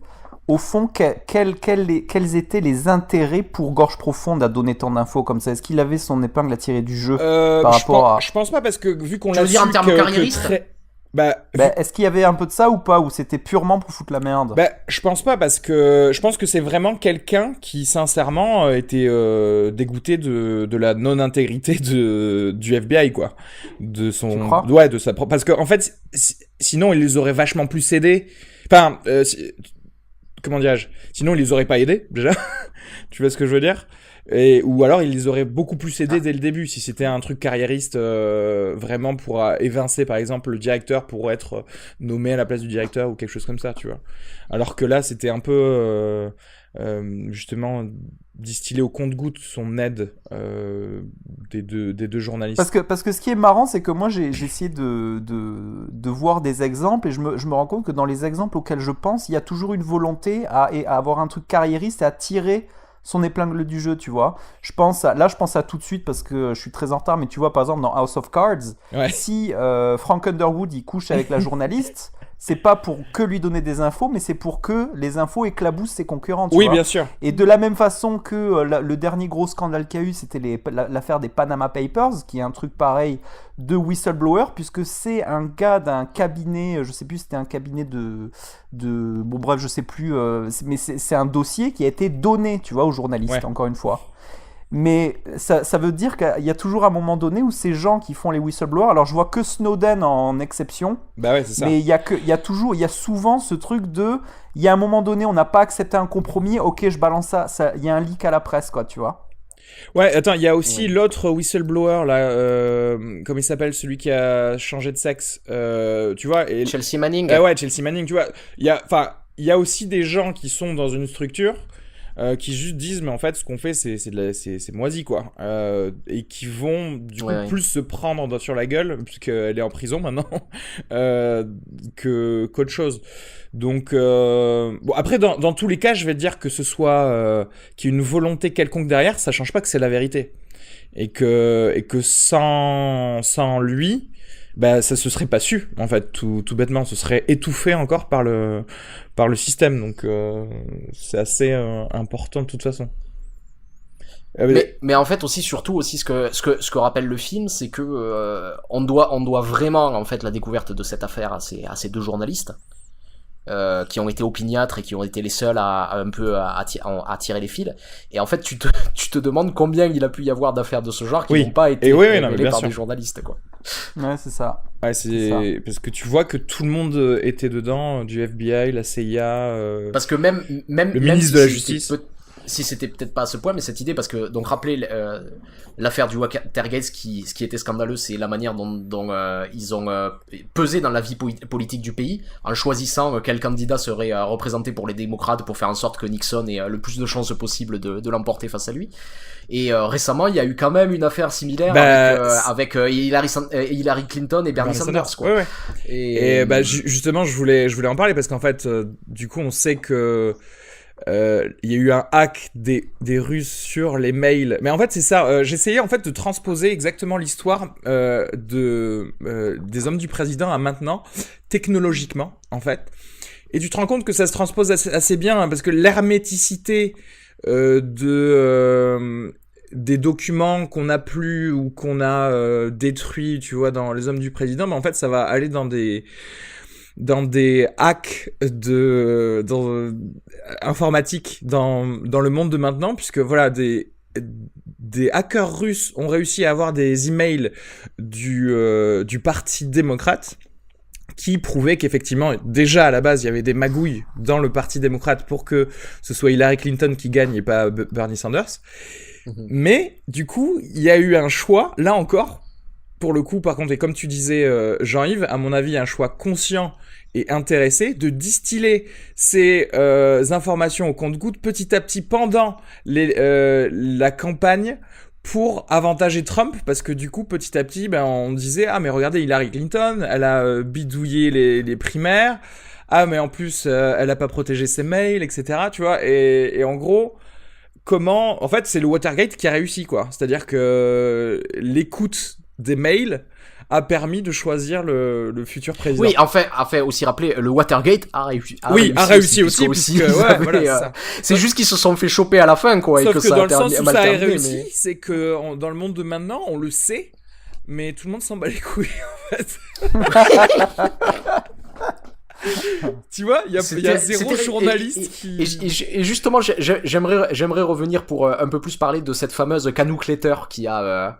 [SPEAKER 3] au fond quels étaient les intérêts pour Gorge Profonde à donner tant d'infos comme ça? Est-ce qu'il avait son épingle à tirer du jeu par rapport à...
[SPEAKER 1] Je pense pas, parce que vu qu'on
[SPEAKER 2] Tu
[SPEAKER 1] l'a
[SPEAKER 2] veux dire en
[SPEAKER 1] su
[SPEAKER 2] termes
[SPEAKER 1] que
[SPEAKER 2] carriéristes
[SPEAKER 1] très... Bah,
[SPEAKER 3] Est-ce qu'il y avait un peu de ça ou pas? Ou c'était purement pour foutre la merde?
[SPEAKER 1] je pense pas, parce que je pense que c'est vraiment quelqu'un qui sincèrement était dégoûté de la non-intégrité du FBI, quoi. De son...
[SPEAKER 3] Tu crois?
[SPEAKER 1] Ouais, de sa propre... Parce que en fait, sinon ils les auraient vachement plus aidés. Enfin, comment dirais-je? Sinon ils les auraient pas aidés, déjà. Tu vois ce que je veux dire? Ou alors ils les auraient beaucoup plus aidés dès le début, si c'était un truc carriériste vraiment pour évincer par exemple le directeur pour être nommé à la place du directeur ou quelque chose comme ça, tu vois. Alors que là c'était un peu justement distillé au compte-gouttes son aide des deux journalistes.
[SPEAKER 3] Parce que ce qui est marrant, c'est que moi j'ai essayé de voir des exemples et je me rends compte que dans les exemples auxquels je pense, il y a toujours une volonté à avoir un truc carriériste et à tirer son épingle du jeu, tu vois. Je pense à tout de suite parce que je suis très en retard, mais tu vois, par exemple, dans House of Cards,
[SPEAKER 1] Ouais.
[SPEAKER 3] si Frank Underwood il couche avec la journaliste, c'est pas pour que lui donner des infos, mais c'est pour que les infos éclaboussent ses concurrents, tu
[SPEAKER 1] Oui,
[SPEAKER 3] vois.
[SPEAKER 1] bien sûr.
[SPEAKER 3] Et de la même façon que le dernier gros scandale qu'il y a eu, c'était l'affaire des Panama Papers, qui est un truc pareil de whistleblower, puisque c'est un gars d'un cabinet, je sais plus, c'était un cabinet bon bref, je sais plus, mais c'est un dossier qui a été donné, tu vois, aux journalistes,
[SPEAKER 1] Ouais.
[SPEAKER 3] encore une fois. Mais ça veut dire qu'il y a toujours un moment donné où ces gens qui font les whistleblowers, alors je vois que Snowden en exception,
[SPEAKER 1] Bah ouais, c'est ça.
[SPEAKER 3] mais il y a souvent ce truc il y a un moment donné, on n'a pas accepté un compromis, ok, je balance ça, il y a un leak à la presse, quoi, tu vois.
[SPEAKER 1] Ouais, attends, il y a aussi l'autre whistleblower là, comment il s'appelle, celui qui a changé de sexe, tu vois. Et...
[SPEAKER 2] Chelsea Manning.
[SPEAKER 1] Ouais, Chelsea Manning, tu vois. Il y a aussi des gens qui sont dans une structure qui juste disent, mais en fait, ce qu'on fait, c'est moisi, quoi. Et qui vont, du coup, plus se prendre sur la gueule, puisqu'elle est en prison maintenant, qu'autre chose. Donc, bon, après, dans tous les cas, je vais te dire que ce soit qu'il y ait une volonté quelconque derrière, ça change pas que c'est la vérité. Et que sans lui, bah, ça se serait pas su, en fait, tout bêtement. Ce serait étouffé encore par le système. Donc, c'est assez important de toute façon.
[SPEAKER 2] Mais en fait aussi, surtout aussi, ce que rappelle le film, c'est que on doit vraiment en fait la découverte de cette affaire à ces deux journalistes qui ont été opiniâtres et qui ont été les seuls à tirer les fils. Et en fait, tu te demandes combien il a pu y avoir d'affaires de ce genre qui n'ont pas été mêlées par des journalistes, quoi.
[SPEAKER 3] Ouais, c'est ça.
[SPEAKER 1] Ouais, c'est parce que tu vois que tout le monde était dedans, du FBI, la CIA.
[SPEAKER 2] Parce que même
[SPEAKER 1] le ministre de la Justice.
[SPEAKER 2] Si c'était peut-être pas à ce point, mais cette idée, parce que donc rappelez l'affaire du Watergate, ce qui était scandaleux, c'est la manière dont ils ont pesé dans la vie politique du pays en choisissant quel candidat serait représenté pour les démocrates pour faire en sorte que Nixon ait le plus de chances possible de l'emporter face à lui. Et récemment, il y a eu quand même une affaire similaire avec Hillary Clinton et Bernie Sanders, quoi.
[SPEAKER 1] Ouais. Et justement, je voulais en parler parce qu'en fait, du coup, on sait que il y a eu un hack des Russes sur les mails. Mais en fait, c'est ça. J'essayais en fait de transposer exactement l'histoire des hommes du président à maintenant, technologiquement, en fait. Et tu te rends compte que ça se transpose assez bien, hein, parce que l'herméticité des documents qu'on a plus ou qu'on a détruits, tu vois, dans les hommes du président, mais en fait, ça va aller dans des hacks informatiques dans le monde de maintenant, puisque voilà, des hackers russes ont réussi à avoir des emails du parti démocrate qui prouvaient qu'effectivement, déjà à la base, il y avait des magouilles dans le parti démocrate pour que ce soit Hillary Clinton qui gagne et pas Bernie Sanders. Mais du coup, il y a eu un choix, là encore, pour le coup, par contre, et comme tu disais, Jean-Yves, à mon avis, un choix conscient et intéressé de distiller ces informations au compte-gouttes petit à petit pendant la campagne pour avantager Trump, parce que du coup, petit à petit, on disait « Ah, mais regardez, Hillary Clinton, elle a bidouillé les primaires. Ah, mais en plus, elle a pas protégé ses mails, etc. » Tu vois, et en gros... En fait, c'est le Watergate qui a réussi, quoi. C'est-à-dire que l'écoute des mails a permis de choisir le futur président.
[SPEAKER 2] Oui, enfin, aussi rappeler, le Watergate a réussi
[SPEAKER 1] aussi, puisque, voilà,
[SPEAKER 2] c'est juste qu'ils se sont fait choper à la fin, quoi.
[SPEAKER 1] Sauf
[SPEAKER 2] et que
[SPEAKER 1] que
[SPEAKER 2] ça
[SPEAKER 1] dans
[SPEAKER 2] a
[SPEAKER 1] le sens où
[SPEAKER 2] mal
[SPEAKER 1] ça a
[SPEAKER 2] terminé,
[SPEAKER 1] réussi, c'est que dans le monde de maintenant, on le sait, mais tout le monde s'en bat les couilles, en fait. Tu vois, il y a zéro journaliste qui...
[SPEAKER 2] Et justement, j'aimerais revenir pour un peu plus parler de cette fameuse Canuck Letter qui a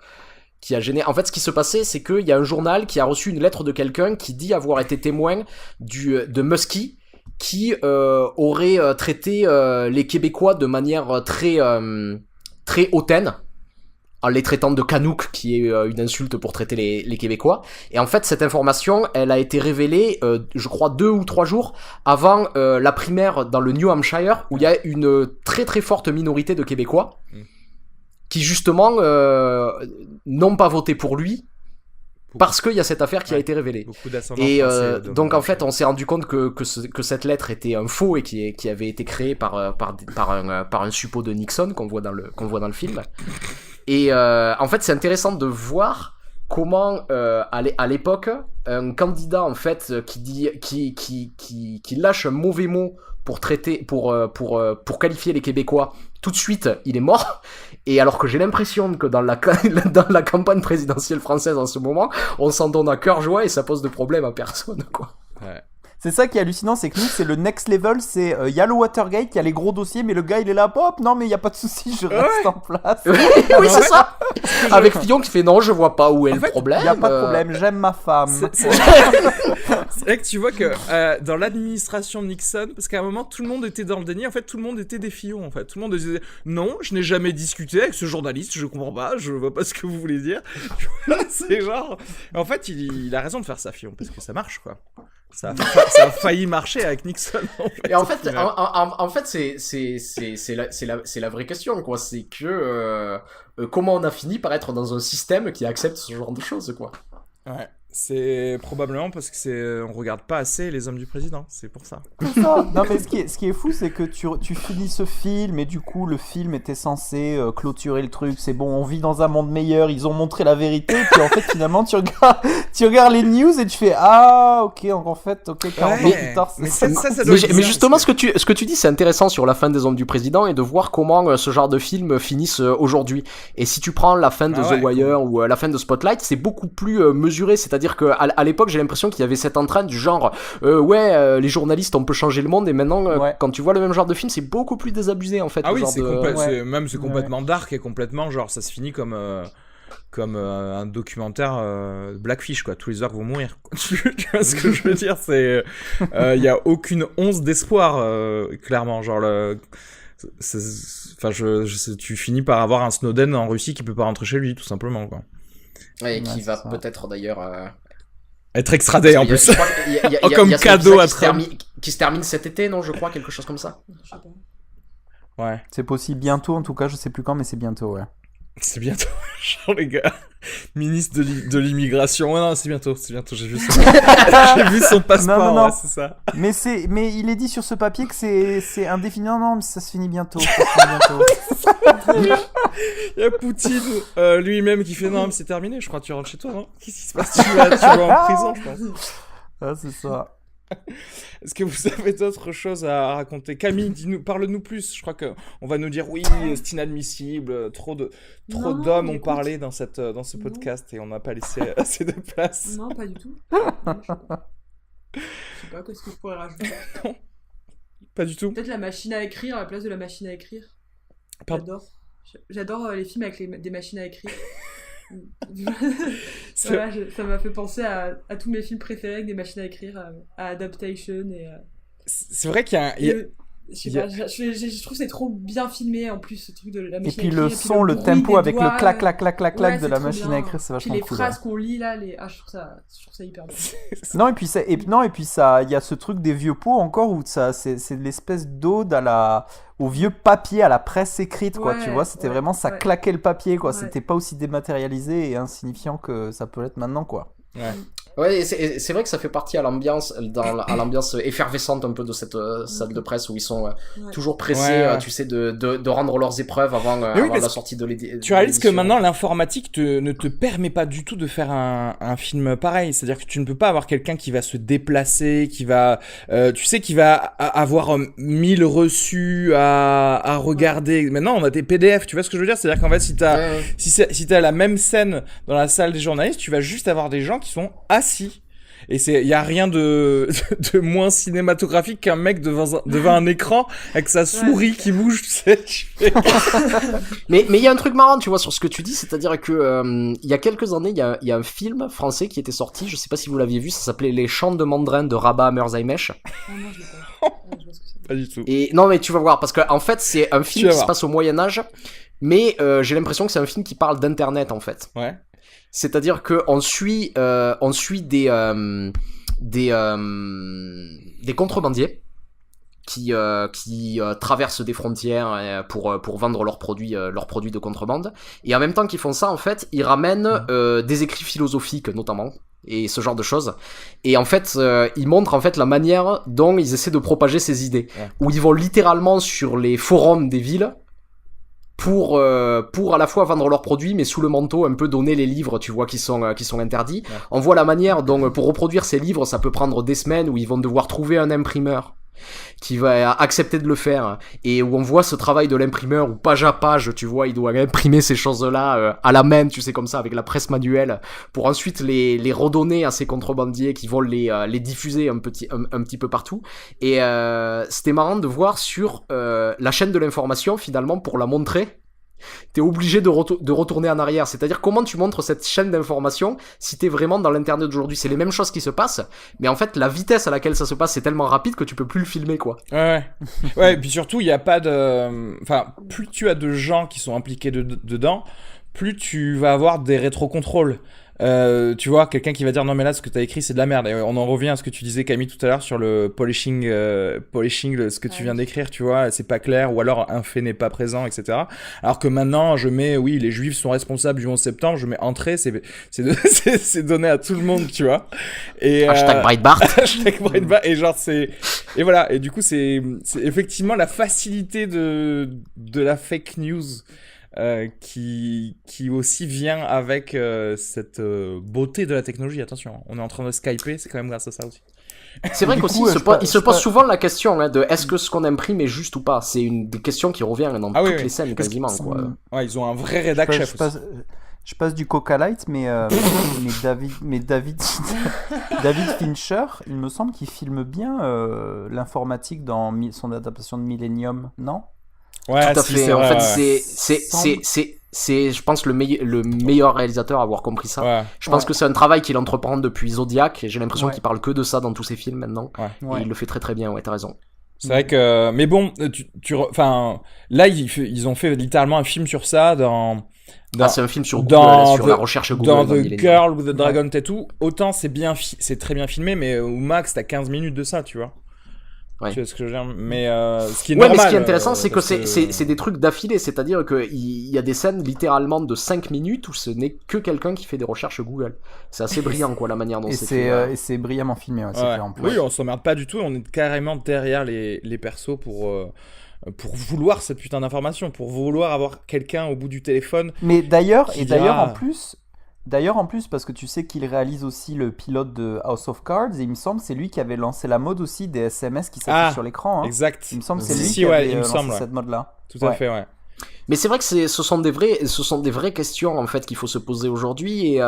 [SPEAKER 2] gêné. En fait, ce qui se passait, c'est qu'il y a un journal qui a reçu une lettre de quelqu'un qui dit avoir été témoin de Muskie, qui aurait traité les Québécois de manière très hautaine, en les traitant de Canuck, qui est une insulte pour traiter les Québécois. Et en fait, cette information, elle a été révélée, je crois, 2 ou 3 jours avant la primaire dans le New Hampshire, où il y a une très très forte minorité de Québécois qui, justement, n'ont pas voté pour lui, parce qu'il y a cette affaire qui a été révélée. Et donc, en fait, on s'est rendu compte que cette lettre était un faux et qui avait été créée par un suppôt de Nixon qu'on voit dans le film. Et en fait, c'est intéressant de voir comment à l'époque un candidat en fait qui lâche un mauvais mot pour qualifier les Québécois, tout de suite il est mort. Et alors que j'ai l'impression que dans la campagne présidentielle française en ce moment, on s'en donne à cœur joie et ça pose de problème à personne, quoi.
[SPEAKER 3] Ouais. C'est ça qui est hallucinant, c'est que nous, c'est le next level, c'est il y a le Watergate, il y a les gros dossiers, mais le gars il est là, hop, non mais il y a pas de souci, je reste en place.
[SPEAKER 2] Oui, c'est ça. Avec Fillon qui fait non, je vois pas où est le problème.
[SPEAKER 3] Il y a pas de problème, j'aime ma femme.
[SPEAKER 1] C'est vrai que tu vois que dans l'administration Nixon, parce qu'à un moment tout le monde était dans le déni, en fait tout le monde était des Fillons, en fait tout le monde disait non, je n'ai jamais discuté avec ce journaliste, je comprends pas, je vois pas ce que vous voulez dire. C'est genre, en fait il a raison de faire ça, Fillon, parce que ça marche, quoi. Ça a failli marcher avec Nixon.
[SPEAKER 2] Et en fait, c'est la vraie question, quoi. C'est que comment on a fini par être dans un système qui accepte ce genre de choses, quoi.
[SPEAKER 1] Ouais. C'est probablement parce que on regarde pas assez les hommes du président, c'est pour ça.
[SPEAKER 3] C'est ça. Non mais ce qui est fou, c'est que tu finis ce film et du coup le film était censé clôturer le truc. C'est bon, on vit dans un monde meilleur. Ils ont montré la vérité. Puis en fait finalement tu regardes les news et tu fais ah ok donc en fait ok 40 ans plus tard.
[SPEAKER 2] Mais justement ce que tu dis c'est intéressant sur la fin des hommes du président et de voir comment ce genre de film finissent aujourd'hui. Et si tu prends la fin de The Wire ou la fin de Spotlight, c'est beaucoup plus mesuré. C'est-à-dire que à l'époque j'ai l'impression qu'il y avait cette entraîne du genre les journalistes on peut changer le monde et maintenant quand tu vois le même genre de film c'est beaucoup plus désabusé en fait.
[SPEAKER 1] Ah oui c'est complètement dark et complètement genre ça se finit comme un documentaire Blackfish quoi, tous les heures vont mourir. Tu vois ce que je veux dire, c'est il y a aucune once d'espoir clairement genre tu finis par avoir un Snowden en Russie qui peut pas rentrer chez lui tout simplement quoi.
[SPEAKER 2] Et qui va peut-être d'ailleurs
[SPEAKER 1] être extradé en plus. Comme cadeau à Trump.
[SPEAKER 2] Qui se termine cet été, non, je crois, quelque chose comme ça.
[SPEAKER 6] Je sais pas.
[SPEAKER 1] Ouais.
[SPEAKER 3] C'est possible bientôt, en tout cas, je sais plus quand, mais c'est bientôt, ouais.
[SPEAKER 1] C'est bientôt, genre les gars. Ministre de l'immigration. Ouais, non, c'est bientôt, j'ai vu son passeport,
[SPEAKER 3] non.
[SPEAKER 1] Ouais, c'est ça.
[SPEAKER 3] Mais il est dit sur ce papier que c'est indéfini. Non, mais ça se finit bientôt.
[SPEAKER 1] Il y a Poutine lui-même qui fait non, mais c'est terminé, je crois que tu rentres chez toi, non? Qu'est-ce qui se passe? Tu vas en prison, je pense.
[SPEAKER 3] Ah, c'est ça.
[SPEAKER 1] Est-ce que vous avez d'autres choses à raconter? Camille, parle-nous plus. Je crois qu'on va nous dire oui, c'est inadmissible. Trop d'hommes ont parlé dans ce podcast et on n'a pas laissé assez de place.
[SPEAKER 6] Non, pas du tout. Je sais pas, qu'est-ce que je pourrais rajouter?
[SPEAKER 1] Non, pas du tout.
[SPEAKER 6] Peut-être la machine à écrire à la place de la machine à écrire. J'adore les films avec des machines à écrire. Voilà, ça m'a fait penser à tous mes films préférés avec des machines à écrire, à Adaptation et
[SPEAKER 1] c'est vrai qu'il y a
[SPEAKER 6] Je sais pas, je trouve que c'est trop bien filmé en plus, ce truc de la
[SPEAKER 3] Et
[SPEAKER 6] machine à
[SPEAKER 3] puis
[SPEAKER 6] écrire.
[SPEAKER 3] le son, le
[SPEAKER 6] bruit
[SPEAKER 3] tempo
[SPEAKER 6] des
[SPEAKER 3] avec
[SPEAKER 6] doigts,
[SPEAKER 3] le clac, clac, clac, clac, clac
[SPEAKER 6] ouais,
[SPEAKER 3] de
[SPEAKER 6] c'est
[SPEAKER 3] la
[SPEAKER 6] trop
[SPEAKER 3] machine
[SPEAKER 6] bien.
[SPEAKER 3] à écrire, c'est
[SPEAKER 6] Puis
[SPEAKER 3] vachement
[SPEAKER 6] les
[SPEAKER 3] cool.
[SPEAKER 6] phrases qu'on lit là, je trouve ça hyper bien.
[SPEAKER 3] Non, et puis ça, il y a ce truc des vieux pots encore où ça, c'est l'espèce d'ode au vieux papier, à la presse écrite, quoi.
[SPEAKER 6] Ouais,
[SPEAKER 3] Tu vois, c'était
[SPEAKER 6] ouais,
[SPEAKER 3] vraiment, ça
[SPEAKER 6] ouais.
[SPEAKER 3] claquait le papier, quoi.
[SPEAKER 6] Ouais.
[SPEAKER 3] C'était pas aussi dématérialisé et insignifiant que ça peut l'être maintenant, quoi.
[SPEAKER 1] Ouais.
[SPEAKER 2] Ouais, et c'est vrai que ça fait partie à l'ambiance, à l'ambiance effervescente un peu de cette salle de presse où ils sont toujours pressés,
[SPEAKER 1] Ouais.
[SPEAKER 2] tu sais, de rendre leurs épreuves avant,
[SPEAKER 1] oui,
[SPEAKER 2] avant
[SPEAKER 1] parce
[SPEAKER 2] la sortie de l'édition.
[SPEAKER 1] Tu réalises que maintenant l'informatique ne te permet pas du tout de faire un film pareil. C'est-à-dire que tu ne peux pas avoir quelqu'un qui va se déplacer, qui va, tu sais, qui va avoir 1000 reçus à regarder. Maintenant, on a des PDF. Tu vois ce que je veux dire? C'est-à-dire qu'en fait, si t'as la même scène dans la salle des journalistes, tu vas juste avoir des gens qui sont assis. Et y a rien de moins cinématographique qu'un mec devant un écran avec sa souris qui bouge, tu sais.
[SPEAKER 2] Mais il y a un truc marrant, tu vois, sur ce que tu dis, c'est-à-dire que il y a quelques années, il y a un film français qui était sorti, je sais pas si vous l'aviez vu, ça s'appelait Les Chants de Mandrin de Rabat Merzaimesh.
[SPEAKER 6] Ah non, je l'ai pas. Je vois ce que c'est.
[SPEAKER 1] Pas du tout.
[SPEAKER 2] Et non, mais tu vas voir, parce que en fait, c'est un
[SPEAKER 1] Tu
[SPEAKER 2] film
[SPEAKER 1] vas
[SPEAKER 2] qui se
[SPEAKER 1] voir.
[SPEAKER 2] passe au Moyen-Âge, mais j'ai l'impression que c'est un film qui parle d'internet en fait.
[SPEAKER 1] Ouais.
[SPEAKER 2] C'est-à-dire que on suit des contrebandiers qui traversent des frontières pour vendre leurs produits de contrebande, et en même temps qu'ils font ça, en fait, ils ramènent des écrits philosophiques notamment et ce genre de choses, et en fait ils montrent en fait la manière dont ils essaient de propager ces idées, où ils vont littéralement sur les forums des villes pour à la fois vendre leurs produits, mais sous le manteau un peu donner les livres, tu vois, qui sont interdits. Ouais. On voit la manière dont pour reproduire ces livres, ça peut prendre des semaines, où ils vont devoir trouver un imprimeur qui va accepter de le faire, et où on voit ce travail de l'imprimeur où page à page, tu vois, il doit imprimer ces choses-là à la main, tu sais, comme ça, avec la presse manuelle, pour ensuite les redonner à ces contrebandiers qui vont les diffuser un petit peu partout. Et c'était marrant de voir sur la chaîne de l'information, finalement, pour la montrer, t'es obligé de retourner en arrière. C'est-à-dire, comment tu montres cette chaîne d'information si t'es vraiment dans l'internet d'aujourd'hui? C'est les mêmes choses qui se passent, mais en fait, la vitesse à laquelle ça se passe, c'est tellement rapide que tu peux plus le filmer, quoi.
[SPEAKER 1] Ouais. Ouais, et puis surtout, il y a pas de... Enfin, plus tu as de gens qui sont impliqués dedans, plus tu vas avoir des rétrocontrôles. Tu vois, quelqu'un qui va dire non mais là ce que t'as écrit c'est de la merde, et on en revient à ce que tu disais Camille tout à l'heure sur le polishing ce que tu viens d'écrire, tu vois, c'est pas clair, ou alors un fait n'est pas présent, etc. Alors que maintenant je mets oui les juifs sont responsables du 11 septembre, je mets entrée, c'est donné à tout le monde, tu vois, et
[SPEAKER 2] hashtag Breitbart.
[SPEAKER 1] Hashtag Breitbart, et genre et voilà, et du coup c'est effectivement la facilité de la fake news qui aussi vient avec cette beauté de la technologie. Attention, on est en train de skyper, c'est quand même grâce à ça aussi.
[SPEAKER 2] C'est vrai qu'aussi il se pose souvent la question de est-ce que ce qu'on imprime est juste ou pas. C'est une des questions qui revient dans toutes les scènes quasiment, quoi.
[SPEAKER 1] Ouais, ils ont un vrai rédac chef aussi.
[SPEAKER 3] Je passe du Coca Light, mais David Fincher, il me semble qu'il filme bien l'informatique dans son adaptation de Millennium, non?
[SPEAKER 2] Ouais, tout à fait. En fait, c'est, je pense, le meilleur réalisateur à avoir compris ça. Ouais. Je pense que c'est un travail qu'il entreprend depuis Zodiac, et j'ai l'impression qu'il parle que de ça dans tous ses films maintenant. Ouais. Et il le fait très très bien, ouais, t'as raison.
[SPEAKER 1] C'est vrai que, mais bon, enfin, là, ils ont fait littéralement un film sur ça
[SPEAKER 2] c'est un film sur Google, sur la recherche Google.
[SPEAKER 1] Dans The Girl with the Dragon Tattoo, autant c'est très bien filmé, mais au max, t'as 15 minutes de ça, tu vois.
[SPEAKER 2] Ouais.
[SPEAKER 1] Tu vois ce que je veux dire, mais ce qui est normal.
[SPEAKER 2] Mais ce qui est intéressant, c'est que c'est des trucs d'affilée, c'est-à-dire que il y a des scènes littéralement de 5 minutes où ce n'est que quelqu'un qui fait des recherches Google. C'est assez brillant, quoi, la manière dont c'est fait.
[SPEAKER 3] Et c'est brillamment filmé, c'est clair, en plus.
[SPEAKER 1] Oui, on s'emmerde pas du tout, on est carrément derrière les persos pour vouloir cette putain d'information, pour vouloir avoir quelqu'un au bout du téléphone.
[SPEAKER 3] Mais d'ailleurs en plus, parce que tu sais qu'il réalise aussi le pilote de House of Cards, et il me semble que c'est lui qui avait lancé la mode aussi des SMS qui s'affichent sur l'écran. Hein.
[SPEAKER 1] Exact.
[SPEAKER 3] Il me semble que c'est lui qui avait lancé cette mode-là.
[SPEAKER 1] Tout à fait, ouais.
[SPEAKER 2] Mais c'est vrai que ce sont des vraies questions en fait qu'il faut se poser aujourd'hui, et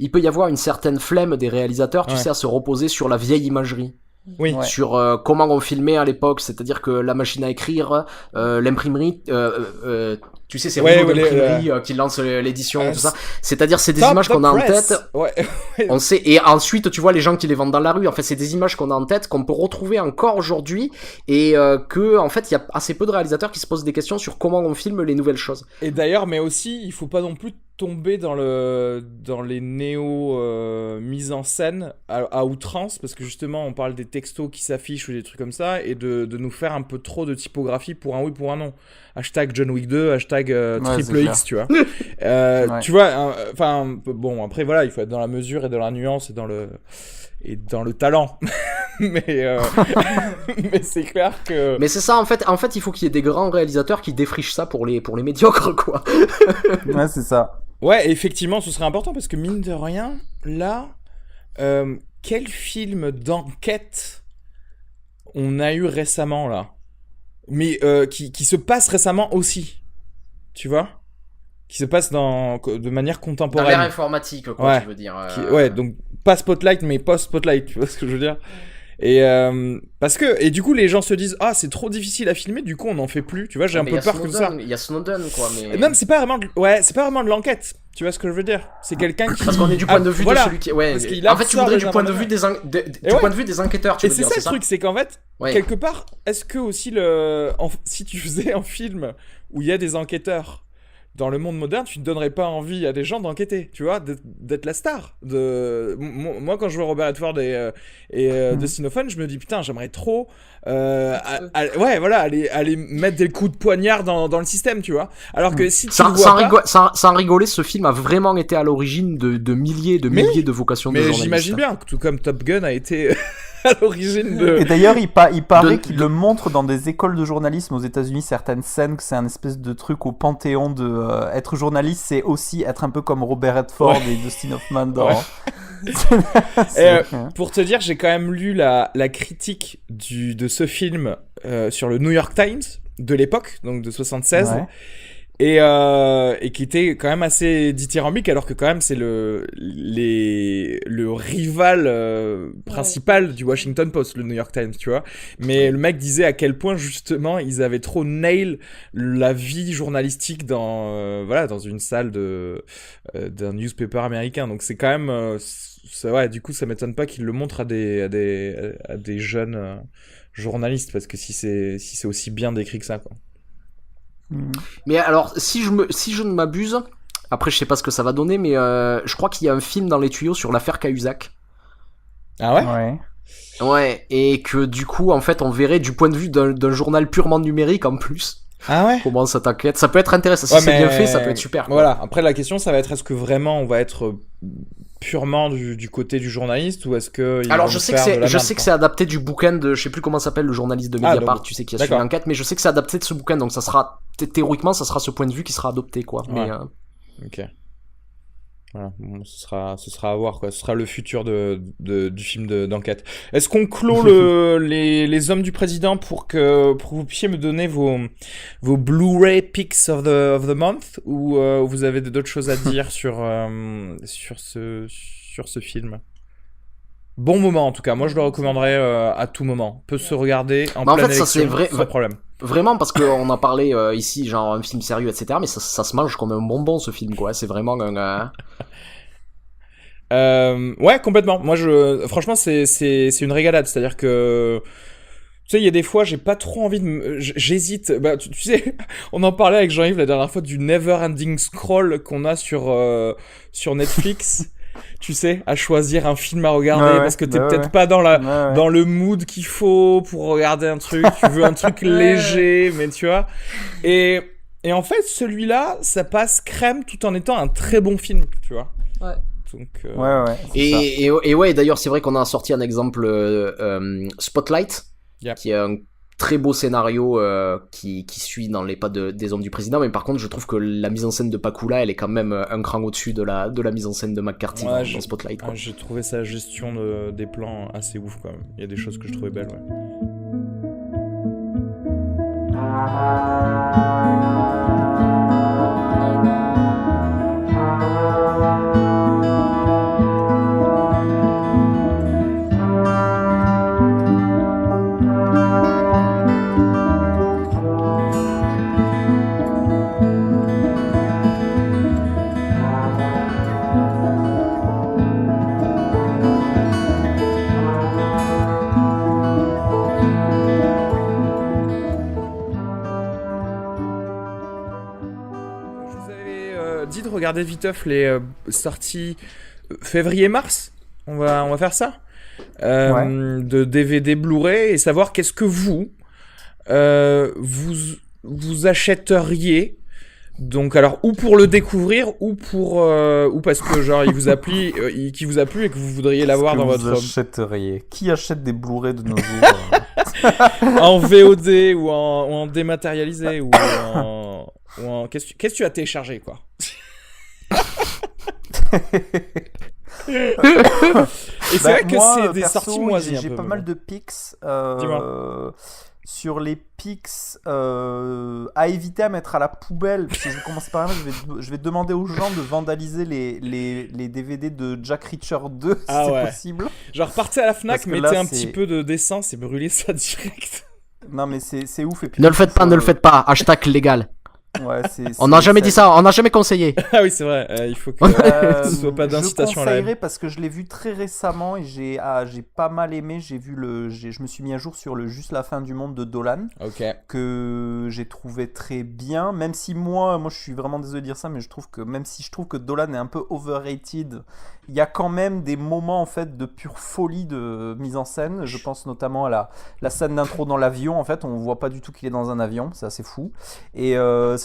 [SPEAKER 2] il peut y avoir une certaine flemme des réalisateurs, tu sais, à se reposer sur la vieille imagerie.
[SPEAKER 1] Oui.
[SPEAKER 2] Sur comment on filmait à l'époque, c'est-à-dire que la machine à écrire, l'imprimerie, Tu sais, ces
[SPEAKER 1] Ouais,
[SPEAKER 2] rideaux
[SPEAKER 1] ouais,
[SPEAKER 2] d'imprimerie qui lancent l'édition, tout ça.
[SPEAKER 1] s-
[SPEAKER 2] C'est-à-dire, c'est des
[SPEAKER 1] Stop
[SPEAKER 2] images
[SPEAKER 1] the
[SPEAKER 2] qu'on a en
[SPEAKER 1] press.
[SPEAKER 2] tête.
[SPEAKER 1] Ouais.
[SPEAKER 2] On sait, et ensuite, tu vois les gens qui les vendent dans la rue. En fait, c'est des images qu'on a en tête, qu'on peut retrouver encore aujourd'hui, et que, en fait, il y a assez peu de réalisateurs qui se posent des questions sur comment on filme les nouvelles choses.
[SPEAKER 1] Et d'ailleurs, mais aussi, il faut pas non plus tomber dans les néo mises en scène à outrance, parce que justement, on parle des textos qui s'affichent ou des trucs comme ça, et de nous faire un peu trop de typographie pour un oui, pour un non. Hashtag John Wick 2, hashtag
[SPEAKER 3] Ouais,
[SPEAKER 1] triple
[SPEAKER 3] c'est
[SPEAKER 1] X, tu vois.
[SPEAKER 3] Ouais.
[SPEAKER 1] Tu vois, enfin, bon, après, voilà, il faut être dans la mesure et dans la nuance et dans le talent. mais, mais c'est clair que...
[SPEAKER 2] Mais c'est ça, en fait, il faut qu'il y ait des grands réalisateurs qui défrichent ça pour les médiocres, quoi.
[SPEAKER 3] Ouais, c'est ça.
[SPEAKER 1] Ouais, effectivement, ce serait important parce que mine de rien, là, quel film d'enquête on a eu récemment là, mais qui se passe récemment aussi, tu vois, qui se passe de manière
[SPEAKER 2] Dans
[SPEAKER 1] contemporaine.
[SPEAKER 2] l'ère informatique, quoi,
[SPEAKER 1] Ouais.
[SPEAKER 2] tu veux dire.
[SPEAKER 1] Ouais, donc pas Spotlight, mais post-Spotlight, tu vois ce que je veux dire. Et parce que et du coup les gens se disent ah c'est trop difficile à filmer, du coup on n'en fait plus, tu vois, j'ai un
[SPEAKER 2] Mais
[SPEAKER 1] peu
[SPEAKER 2] il y a
[SPEAKER 1] peur que ça.
[SPEAKER 2] Snowden, il y a Snowden, quoi, mais...
[SPEAKER 1] Non, mais c'est pas vraiment ouais, c'est pas vraiment de l'enquête. Tu vois ce que je veux dire? C'est quelqu'un qui
[SPEAKER 2] Parce qu'on est du point de vue
[SPEAKER 1] voilà.
[SPEAKER 2] de celui qui... Ouais,
[SPEAKER 1] Parce qu'il
[SPEAKER 2] en fait, tu
[SPEAKER 1] absorbe
[SPEAKER 2] voudrais
[SPEAKER 1] les
[SPEAKER 2] du point de vue
[SPEAKER 1] informations.
[SPEAKER 2] du point de vue des enquêteurs, tu
[SPEAKER 1] Et
[SPEAKER 2] veux
[SPEAKER 1] c'est
[SPEAKER 2] dire,
[SPEAKER 1] ça
[SPEAKER 2] c'est
[SPEAKER 1] le
[SPEAKER 2] ça?
[SPEAKER 1] truc, c'est qu'en fait,
[SPEAKER 2] Ouais.
[SPEAKER 1] quelque part, est-ce que aussi si tu faisais un film où il y a des enquêteurs dans le monde moderne, tu ne donnerais pas envie à des gens d'enquêter, tu vois, d'être la star. Moi, quand je vois Robert Redford et Dustin Hoffman, je me dis putain, j'aimerais trop, ouais, voilà, aller mettre des coups de poignard dans le système, tu vois. Alors que si tu le vois pas,
[SPEAKER 2] Sans rigoler, ce film a vraiment été à l'origine de milliers de vocations de
[SPEAKER 1] mais
[SPEAKER 2] journalistes.
[SPEAKER 1] j'imagine bien, tout comme Top Gun a été à l'origine de.
[SPEAKER 3] Et d'ailleurs, il paraît
[SPEAKER 2] de-
[SPEAKER 3] qu'il le montre dans des écoles de journalisme aux États-Unis, certaines scènes, que c'est un espèce de truc au panthéon de être journaliste, c'est aussi être un peu comme Robert Redford et Dustin Hoffman dans.
[SPEAKER 1] Ouais.
[SPEAKER 3] C'est-
[SPEAKER 1] Pour te dire, j'ai quand même lu la critique de ce film sur le New York Times de l'époque, donc de 76.
[SPEAKER 3] Ouais.
[SPEAKER 1] Et qui était quand même assez dithyrambique, alors que quand même c'est le rival principal du Washington Post, le New York Times, tu vois. Mais le mec disait à quel point justement ils avaient trop nail la vie journalistique dans une salle d'un newspaper américain. Donc c'est quand même ouais, du coup ça m'étonne pas qu'ils le montrent à des jeunes journalistes, parce que si c'est aussi bien décrit que ça, quoi.
[SPEAKER 2] Mais alors, si je ne m'abuse, après je sais pas ce que ça va donner, mais je crois qu'il y a un film dans les tuyaux sur l'affaire Cahuzac.
[SPEAKER 1] Ah ouais?
[SPEAKER 3] Ouais.
[SPEAKER 2] Ouais, et que du coup, en fait, on verrait du point de vue d'un journal purement numérique en plus.
[SPEAKER 1] Ah ouais?
[SPEAKER 2] Comment ça t'inquiète? Ça peut être intéressant. Si
[SPEAKER 1] Ouais,
[SPEAKER 2] c'est
[SPEAKER 1] mais
[SPEAKER 2] bien fait, ça peut être super, quoi.
[SPEAKER 1] Voilà. Après, la question, ça va être, est-ce que vraiment on va être purement du côté du journaliste, ou est-ce que ils
[SPEAKER 2] Alors
[SPEAKER 1] vont
[SPEAKER 2] je
[SPEAKER 1] nous
[SPEAKER 2] sais que
[SPEAKER 1] faire de la
[SPEAKER 2] c'est
[SPEAKER 1] merde, quoi.
[SPEAKER 2] adapté du bouquin de, je sais plus comment s'appelle le journaliste de Mediapart,
[SPEAKER 1] donc,
[SPEAKER 2] tu sais, qui a suivi
[SPEAKER 1] d'accord.
[SPEAKER 2] l'enquête, mais je sais que c'est adapté de ce bouquin, donc ça sera théoriquement ça sera ce point de vue qui sera adopté, quoi. Mais
[SPEAKER 1] Ouais. Ok. Voilà, bon, ce sera à voir, quoi. Ce sera le futur du film d'enquête. Est-ce qu'on clôt les hommes du président pour que vous puissiez me donner vos Blu-ray picks of the month, ou vous avez d'autres choses à dire sur ce film? Bon moment en tout cas. Moi je le recommanderais à tout moment. Peut se regarder en
[SPEAKER 2] Mais en
[SPEAKER 1] pleine
[SPEAKER 2] fait, ça, c'est
[SPEAKER 1] élection,
[SPEAKER 2] vrai-
[SPEAKER 1] sans problème.
[SPEAKER 2] vraiment parce qu'on a parlé ici genre un film sérieux, etc. Mais ça se mange comme un bonbon ce film, quoi. C'est vraiment un
[SPEAKER 1] Ouais, complètement. Moi, franchement, c'est une régalade. C'est-à-dire que, tu sais, il y a des fois, j'ai pas trop envie j'hésite. Bah, tu sais, on en parlait avec Jean-Yves la dernière fois du never ending scroll qu'on a sur Netflix. Tu sais, à choisir un film à regarder,
[SPEAKER 3] Ouais,
[SPEAKER 1] parce que t'es
[SPEAKER 3] ouais,
[SPEAKER 1] peut-être
[SPEAKER 3] ouais.
[SPEAKER 1] pas dans
[SPEAKER 3] Ouais.
[SPEAKER 1] dans le mood qu'il faut pour regarder un truc. Tu veux un truc léger, mais tu vois. Et en fait, celui-là, ça passe crème tout en étant un très bon film, tu vois.
[SPEAKER 6] Ouais.
[SPEAKER 1] Donc,
[SPEAKER 3] Ouais, c'est ça.
[SPEAKER 2] et ouais, d'ailleurs, c'est vrai qu'on a sorti un exemple Spotlight,
[SPEAKER 1] Yep.
[SPEAKER 2] qui est un très beau scénario qui suit dans les pas des hommes du président, mais par contre, je trouve que la mise en scène de Pakula, elle est quand même un cran au-dessus de la mise en scène de McCarthy
[SPEAKER 1] Ouais,
[SPEAKER 2] dans Spotlight, quoi.
[SPEAKER 1] J'ai trouvé sa gestion des plans assez ouf quand même. Il y a des choses que je trouvais belles, ouais. regarder viteuf les sorties février-mars. On va faire ça. De DVD Blu-ray et savoir qu'est-ce que vous achèteriez. Donc alors ou pour le découvrir ou parce que genre il vous a plu et que vous voudriez l'avoir dans votre
[SPEAKER 3] Vous achèteriez. Qui achète des Blu-ray de nos jours
[SPEAKER 1] en VOD ou en dématérialisé ou en qu'est-ce que tu as téléchargé quoi. Et c'est vrai que
[SPEAKER 3] moi,
[SPEAKER 1] c'est des
[SPEAKER 3] perso,
[SPEAKER 1] sorties moisies.
[SPEAKER 3] J'ai pas mal de pics. Sur les pics à éviter à mettre à la poubelle. Si je vais commencer par là, je vais demander aux gens de vandaliser les DVD de Jack Reacher 2 si c'est possible.
[SPEAKER 1] Genre partez à la Fnac, mettez
[SPEAKER 3] là,
[SPEAKER 1] un petit peu d'essence et brûlez ça direct.
[SPEAKER 3] Non mais c'est ouf. Et puis,
[SPEAKER 2] ne le faites pas. Hashtag légal.
[SPEAKER 3] Ouais,
[SPEAKER 2] on n'a jamais dit ça, on n'a jamais conseillé.
[SPEAKER 1] Ah oui, c'est vrai, il faut que ce soit pas d'incitation à la haine.
[SPEAKER 3] Je conseillerais parce que je l'ai vu très récemment et j'ai pas mal aimé. Je me suis mis à jour sur le Juste la fin du monde de Dolan, que j'ai trouvé très bien. Même si moi je suis vraiment désolé de dire ça, mais je trouve que Dolan est un peu overrated, il y a quand même des moments en fait de pure folie de mise en scène. Je pense notamment à la scène d'intro dans l'avion. En fait, on voit pas du tout qu'il est dans un avion, c'est assez fou. Et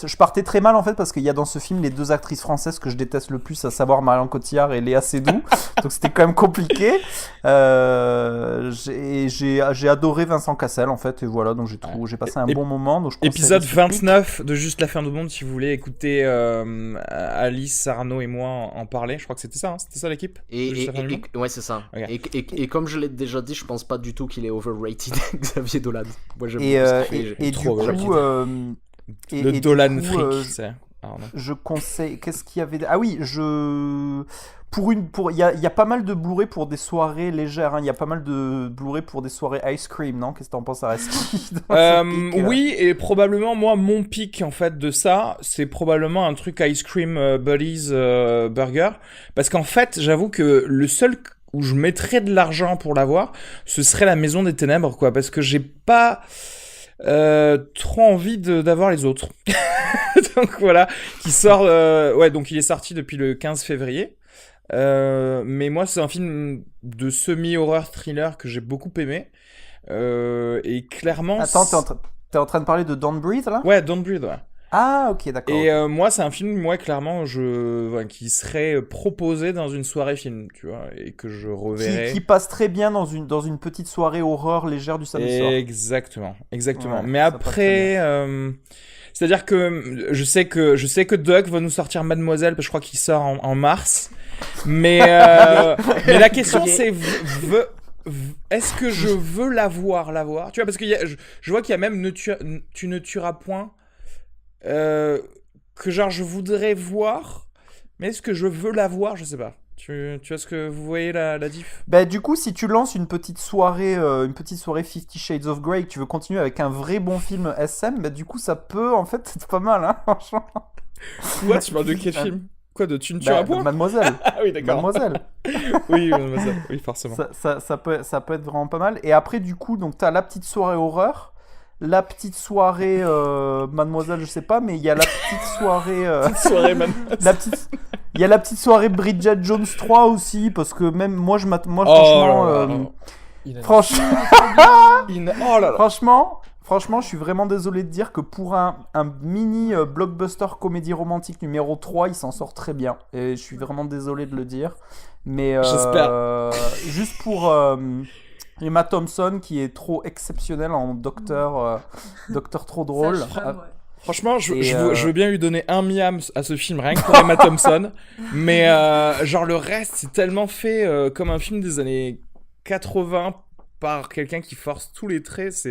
[SPEAKER 3] je partais très mal en fait parce qu'il y a dans ce film les deux actrices françaises que je déteste le plus, à savoir Marion Cotillard et Léa Seydoux. Donc c'était quand même compliqué. J'ai adoré Vincent Cassel en fait, et voilà, donc j'ai passé un bon moment. Donc
[SPEAKER 1] épisode 29 de Juste la fin du monde, si vous voulez écouter Alice, Arnaud et moi en parler. Je crois que c'était ça, hein, c'était ça l'équipe.
[SPEAKER 2] Ouais, c'est ça. Okay. Et comme je l'ai déjà dit, je pense pas du tout qu'il est overrated, Xavier Dolan. Moi,
[SPEAKER 1] le Dolan freak, c'est.
[SPEAKER 3] Je conseille. Qu'est-ce qu'il y avait? Ah oui, il y a pas mal de Blu-ray pour des soirées légères. Il y a pas mal de Blu-ray pour des soirées ice cream, non? Qu'est-ce que t'en penses, Areski?
[SPEAKER 1] Oui, et probablement moi mon pic en fait de ça, c'est probablement un truc ice cream buddies burger, parce qu'en fait j'avoue que le seul où je mettrais de l'argent pour l'avoir, ce serait la Maison des Ténèbres, quoi, parce que j'ai pas trop envie d'avoir les autres. Donc voilà, qui sort donc il est sorti depuis le 15 février. Mais moi c'est un film de semi-horror thriller que j'ai beaucoup aimé. Et clairement...
[SPEAKER 3] Attends, t'es en train de parler de Don't Breathe là?
[SPEAKER 1] Ouais, Don't Breathe, ouais.
[SPEAKER 3] Ah, ok, d'accord.
[SPEAKER 1] Et moi, c'est un film, clairement, qui serait proposé dans une soirée film, tu vois, et que je reverrai.
[SPEAKER 3] Qui passe très bien dans une petite soirée horreur légère du samedi soir.
[SPEAKER 1] Exactement.
[SPEAKER 3] Ouais,
[SPEAKER 1] mais après, c'est-à-dire que je sais que Doug va nous sortir Mademoiselle, parce que je crois qu'il sort en mars. Mais la question c'est, est-ce que je veux l'avoir? Tu vois, parce que je vois qu'il y a même Tu ne tueras point. Que genre je voudrais voir, mais est-ce que je veux la voir? Je sais pas. Tu vois ce que vous voyez la diff?
[SPEAKER 3] Bah du coup, si tu lances une petite soirée 50 Shades of Grey, que tu veux continuer avec un vrai bon film SM, bah du coup ça peut en fait être pas mal, hein, franchement.
[SPEAKER 1] Quoi, tu parles de quel film? Quoi, de Tu ne tueras point?
[SPEAKER 3] Mademoiselle.
[SPEAKER 1] Ah oui, d'accord.
[SPEAKER 3] Mademoiselle.
[SPEAKER 1] Oui, Mademoiselle. Oui, forcément.
[SPEAKER 3] Ça peut être vraiment pas mal. Et après du coup, donc t'as la petite soirée horreur. La petite soirée Mademoiselle, je sais pas, mais il y a la petite soirée...
[SPEAKER 1] Mademoiselle.
[SPEAKER 3] Il y a la petite soirée Bridget Jones 3 aussi, parce que même moi, franchement... Franchement, je suis vraiment désolé de dire que pour un mini blockbuster comédie romantique numéro 3, il s'en sort très bien. Et je suis vraiment désolé de le dire. Mais juste pour... Emma Thompson qui est trop exceptionnelle en docteur trop drôle.
[SPEAKER 1] Franchement, je veux bien lui donner un miam à ce film, rien que pour Emma Thompson. Mais genre le reste, c'est tellement fait comme un film des années 80 par quelqu'un qui force tous les traits.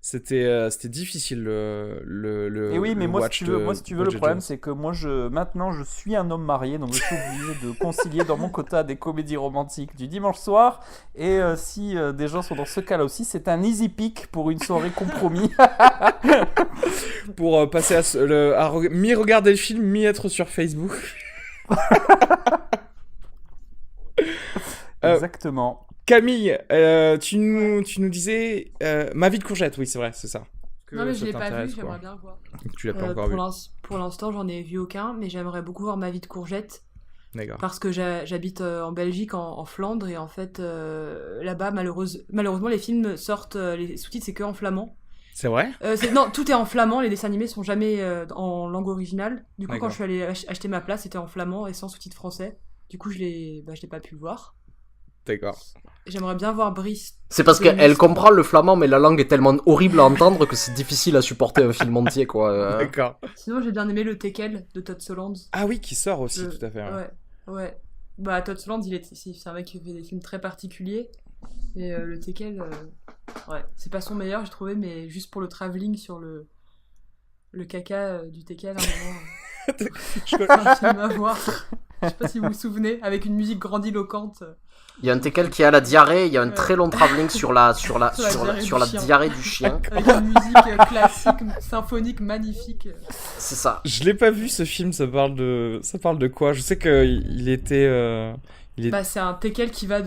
[SPEAKER 1] C'était difficile le
[SPEAKER 3] Et oui, mais moi, si tu veux, le problème,
[SPEAKER 1] Jones.
[SPEAKER 3] c'est que maintenant, je suis un homme marié, donc je suis obligé de concilier dans mon quota des comédies romantiques du dimanche soir. Et si des gens sont dans ce cas-là aussi, c'est un easy pick pour une soirée compromis.
[SPEAKER 1] Pour passer à mi-regarder le film, mi-être sur Facebook.
[SPEAKER 3] Exactement.
[SPEAKER 1] Camille, tu nous disais Ma vie de courgette, oui c'est vrai, c'est ça. que
[SPEAKER 6] Non, mais
[SPEAKER 1] ça
[SPEAKER 6] je l'ai pas
[SPEAKER 1] t'intéresse,
[SPEAKER 6] vu,
[SPEAKER 1] quoi.
[SPEAKER 6] j'aimerais bien le voir.
[SPEAKER 1] Tu l'as pas encore vu.
[SPEAKER 6] Pour l'instant, j'en ai vu aucun, mais j'aimerais beaucoup voir Ma vie de courgette.
[SPEAKER 1] D'accord.
[SPEAKER 6] Parce que j'habite en Belgique, en Flandre, et en fait, là-bas, malheureusement, les films sortent, les sous-titres, c'est que en flamand.
[SPEAKER 1] C'est vrai?
[SPEAKER 6] Non, tout est en flamand, les dessins animés sont jamais en langue originale. Du coup,
[SPEAKER 1] D'accord.
[SPEAKER 6] quand je suis allée acheter ma place, c'était en flamand et sans sous-titres français. Du coup, je l'ai pas pu le voir.
[SPEAKER 1] D'accord.
[SPEAKER 6] J'aimerais bien voir Brice.
[SPEAKER 2] C'est parce
[SPEAKER 6] Denis,
[SPEAKER 2] qu'elle comprend le flamand, mais la langue est tellement horrible à entendre que c'est difficile à supporter un film entier, quoi.
[SPEAKER 1] D'accord.
[SPEAKER 6] Sinon, j'ai bien aimé Le Teckel de Todd Solondz.
[SPEAKER 1] Ah oui, qui sort aussi,
[SPEAKER 6] Le-
[SPEAKER 1] tout à fait. Ouais.
[SPEAKER 6] Ouais. Bah, Todd Solondz, c'est un mec qui fait des films très particuliers. Et Le Teckel, ouais, c'est pas son meilleur, j'ai trouvé, mais juste pour le travelling sur le caca du Teckel, à un moment, c'est un film à voir. Je sais pas si vous vous souvenez, avec une musique grandiloquente.
[SPEAKER 2] Il y a un Teckel qui a la diarrhée, il y a un
[SPEAKER 6] Ouais.
[SPEAKER 2] très long travelling sur la diarrhée du chien.
[SPEAKER 6] Avec une musique classique, symphonique, magnifique.
[SPEAKER 2] C'est ça.
[SPEAKER 1] Je l'ai pas vu ce film, ça parle de quoi? Je sais qu'il était.
[SPEAKER 6] Bah, c'est un Teckel qui va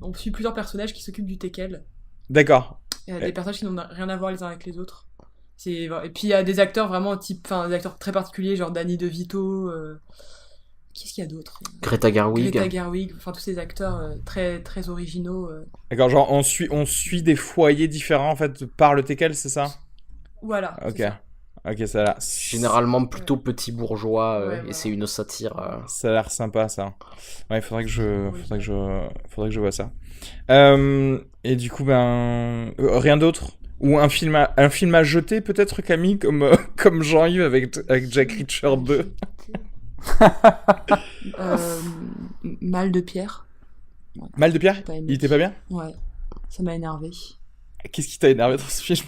[SPEAKER 6] on suit plusieurs personnages qui s'occupent du Teckel.
[SPEAKER 1] D'accord.
[SPEAKER 6] Des personnages qui n'ont rien à voir les uns avec les autres. Et puis il y a des acteurs vraiment des acteurs très particuliers, genre Danny DeVito. Qu'est-ce qu'il y a d'autre?
[SPEAKER 2] Greta Gerwig.
[SPEAKER 6] Greta Gerwig, enfin tous ces acteurs très, très originaux.
[SPEAKER 1] D'accord, genre on suit des foyers différents en fait par le Teckel, c'est ça?
[SPEAKER 6] Voilà.
[SPEAKER 1] Ok.
[SPEAKER 6] c'est ça.
[SPEAKER 1] Ok, ça a l'air.
[SPEAKER 2] Généralement plutôt petit bourgeois,
[SPEAKER 6] Ouais,
[SPEAKER 2] et
[SPEAKER 6] voilà.
[SPEAKER 2] c'est une satire.
[SPEAKER 1] Ça a l'air sympa ça. Ouais, faudrait que je vois ça. Et du coup, rien d'autre? Ou un film à jeter peut-être, Camille, comme Jean-Yves avec Jack Reacher 2.
[SPEAKER 6] Mal de pierre.
[SPEAKER 1] Mal de pierre?
[SPEAKER 6] J'ai pas aimé.
[SPEAKER 1] Il était pas bien?
[SPEAKER 6] Ouais. Ça m'a énervé.
[SPEAKER 1] Qu'est-ce qui t'a énervé dans ce film?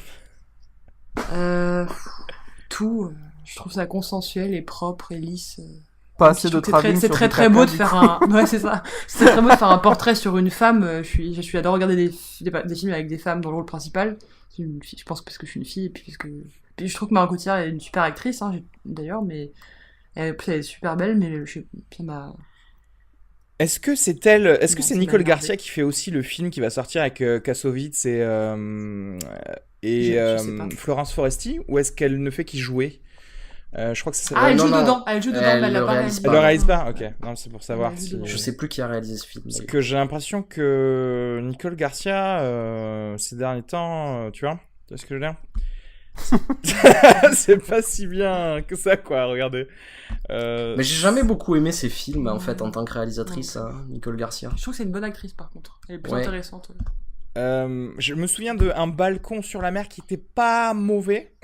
[SPEAKER 6] Tout. Je trouve ça consensuel et propre et lisse.
[SPEAKER 3] Pas assez de
[SPEAKER 6] C'est très,
[SPEAKER 3] travelling
[SPEAKER 6] c'est
[SPEAKER 3] sur
[SPEAKER 6] très
[SPEAKER 3] du
[SPEAKER 6] très
[SPEAKER 3] caca,
[SPEAKER 6] beau de
[SPEAKER 3] du
[SPEAKER 6] faire
[SPEAKER 3] coup.
[SPEAKER 6] un. Ouais, c'est ça. C'est très beau de faire un portrait sur une femme. J'adore regarder des films avec des femmes dans le rôle principal. Je pense parce que je suis une fille et puis je trouve que Marion Cotillard est une super actrice, hein, d'ailleurs, mais elle est super belle, mais ça m'a.
[SPEAKER 1] Est-ce que c'est elle? Est-ce que
[SPEAKER 6] Non,
[SPEAKER 1] c'est
[SPEAKER 6] ça m'a
[SPEAKER 1] Nicole
[SPEAKER 6] énervé.
[SPEAKER 1] Garcia qui fait aussi le film qui va sortir avec Kassovitz et
[SPEAKER 6] Je sais pas.
[SPEAKER 1] Florence Foresti, ou est-ce qu'elle ne fait qu'y jouer? Je crois que c'est.
[SPEAKER 6] Ah, elle
[SPEAKER 2] non,
[SPEAKER 6] joue
[SPEAKER 2] non.
[SPEAKER 6] dedans. Elle joue dedans,
[SPEAKER 2] Elle
[SPEAKER 6] mais elle l'a
[SPEAKER 2] le
[SPEAKER 6] pas
[SPEAKER 2] réalise
[SPEAKER 6] réalisé.
[SPEAKER 1] Elle le réalise pas? Ok. Non, c'est pour savoir
[SPEAKER 6] Elle
[SPEAKER 1] si.
[SPEAKER 6] joue dedans.
[SPEAKER 2] Je sais plus qui a réalisé ce film.
[SPEAKER 1] Parce
[SPEAKER 2] mais-
[SPEAKER 1] que j'ai l'impression que Nicole Garcia, ces derniers temps, tu vois ce que je veux dire? C'est pas si bien que ça, quoi, regardez.
[SPEAKER 2] Mais j'ai jamais beaucoup aimé ses films, en fait, en tant que réalisatrice, hein, Nicole Garcia.
[SPEAKER 6] Je trouve que c'est une bonne actrice, par contre. Elle est plus
[SPEAKER 2] Ouais.
[SPEAKER 6] intéressante.
[SPEAKER 1] Je me souviens d'un balcon sur la mer qui était pas mauvais.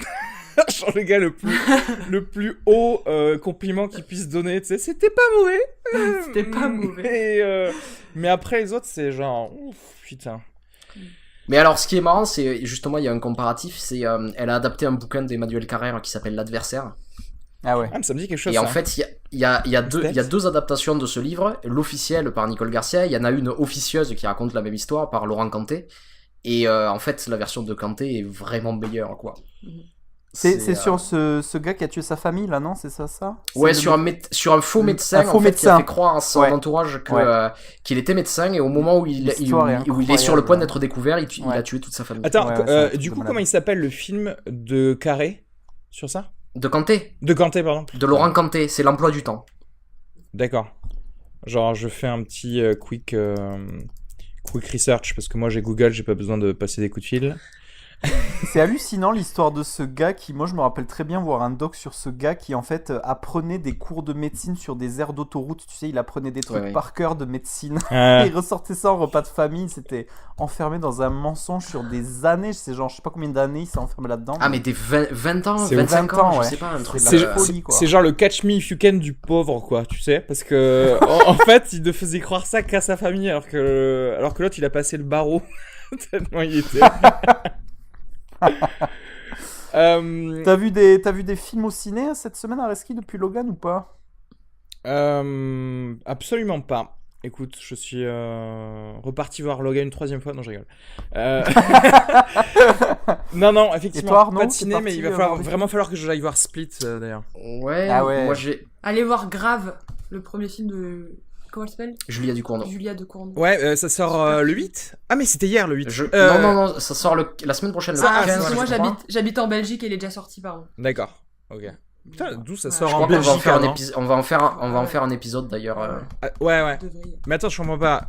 [SPEAKER 1] Genre le gars le plus haut compliment qu'il puisse donner, tu sais, c'était pas mauvais.
[SPEAKER 6] C'était pas mauvais.
[SPEAKER 1] Mais après les autres, c'est genre, ouf, putain.
[SPEAKER 2] Mais alors, ce qui est marrant, c'est justement, il y a un comparatif, c'est elle a adapté un bouquin d'Emmanuel Carrère qui s'appelle L'Adversaire.
[SPEAKER 3] Ah ouais.
[SPEAKER 1] Ah, mais ça me dit quelque chose.
[SPEAKER 2] Et en
[SPEAKER 1] ça.
[SPEAKER 2] fait, il y a deux adaptations de ce livre. L'officielle par Nicole Garcia, il y en a une officieuse qui raconte la même histoire par Laurent Cantet. Et en fait, la version de Cantet est vraiment meilleure, quoi.
[SPEAKER 3] C'est sur ce gars qui a tué sa famille, là, non? C'est ça?
[SPEAKER 2] Ouais,
[SPEAKER 3] C'est
[SPEAKER 2] sur un faux médecin,
[SPEAKER 3] un faux
[SPEAKER 2] en fait, qui a
[SPEAKER 3] médecin.
[SPEAKER 2] fait croire à son
[SPEAKER 3] Ouais.
[SPEAKER 2] entourage
[SPEAKER 3] Ouais.
[SPEAKER 2] qu'il était médecin, et au moment où il est sur le
[SPEAKER 3] incroyable.
[SPEAKER 2] point d'être découvert, il
[SPEAKER 3] Ouais.
[SPEAKER 2] a tué toute sa famille.
[SPEAKER 1] Attends,
[SPEAKER 3] Ouais, ouais, c'est un truc
[SPEAKER 1] du
[SPEAKER 3] de
[SPEAKER 1] coup,
[SPEAKER 3] malade.
[SPEAKER 1] comment il s'appelle le film de Carré sur ça?
[SPEAKER 2] De Cantet,
[SPEAKER 1] De Cantet, pardon.
[SPEAKER 2] de Laurent Cantet, c'est l'emploi du temps.
[SPEAKER 1] D'accord. Genre, je fais un petit quick research parce que moi j'ai Google, j'ai pas besoin de passer des coups de fil.
[SPEAKER 3] C'est hallucinant l'histoire de ce gars qui, moi je me rappelle très bien voir un doc sur ce gars qui en fait apprenait des cours de médecine sur des aires d'autoroute, tu sais, il apprenait des trucs
[SPEAKER 2] Ouais.
[SPEAKER 3] par cœur de médecine.
[SPEAKER 1] Euh,
[SPEAKER 3] Et il ressortait ça en repas de famille, il s'était enfermé dans un mensonge sur des années, c'est genre je sais pas combien d'années il s'est enfermé là-dedans.
[SPEAKER 2] Ah, mais des 20 ans,
[SPEAKER 1] C'est
[SPEAKER 2] 25
[SPEAKER 3] 20 ans,
[SPEAKER 2] ans,
[SPEAKER 3] ouais.
[SPEAKER 2] je sais pas, un truc.
[SPEAKER 3] C'est
[SPEAKER 1] c'est
[SPEAKER 3] la folie, quoi.
[SPEAKER 1] c'est genre le catch me if you can du pauvre, quoi, tu sais, parce que en fait il ne faisait croire ça qu'à sa famille alors que l'autre il a passé le barreau tellement il était.
[SPEAKER 3] T'as vu des films au ciné cette semaine, Areski, depuis Logan ou pas?
[SPEAKER 1] Absolument pas. Écoute, je suis reparti voir Logan une troisième fois. Non, je rigole. Non, effectivement,
[SPEAKER 3] Et toi, Arnaud,
[SPEAKER 1] pas de
[SPEAKER 3] t'es
[SPEAKER 1] ciné, mais
[SPEAKER 3] parti
[SPEAKER 1] il va
[SPEAKER 3] voir des
[SPEAKER 1] vraiment falloir que j'aille voir Split, d'ailleurs.
[SPEAKER 2] Ouais,
[SPEAKER 3] Ah ouais.
[SPEAKER 2] moi j'ai.
[SPEAKER 6] Allez voir Grave, le premier film de Comment elle s'appelle?
[SPEAKER 2] Julia Ducournau.
[SPEAKER 6] Julia Ducournau.
[SPEAKER 1] Ouais, ça sort le 8. Ah, mais c'était hier le 8.
[SPEAKER 2] Non, ça sort la semaine prochaine. Le
[SPEAKER 6] Ah,
[SPEAKER 2] 15,
[SPEAKER 6] parce que moi
[SPEAKER 2] je crois.
[SPEAKER 6] j'habite en Belgique et il est déjà sorti, pardon.
[SPEAKER 1] D'accord, ok. Putain, d'où ça
[SPEAKER 6] Ouais.
[SPEAKER 1] sort
[SPEAKER 2] Je
[SPEAKER 1] en
[SPEAKER 2] crois qu'on va en
[SPEAKER 1] Belgique,
[SPEAKER 2] faire
[SPEAKER 1] non
[SPEAKER 2] on va en faire un épisode d'ailleurs.
[SPEAKER 1] Ouais.
[SPEAKER 6] Devriez.
[SPEAKER 1] Mais attends, je comprends pas.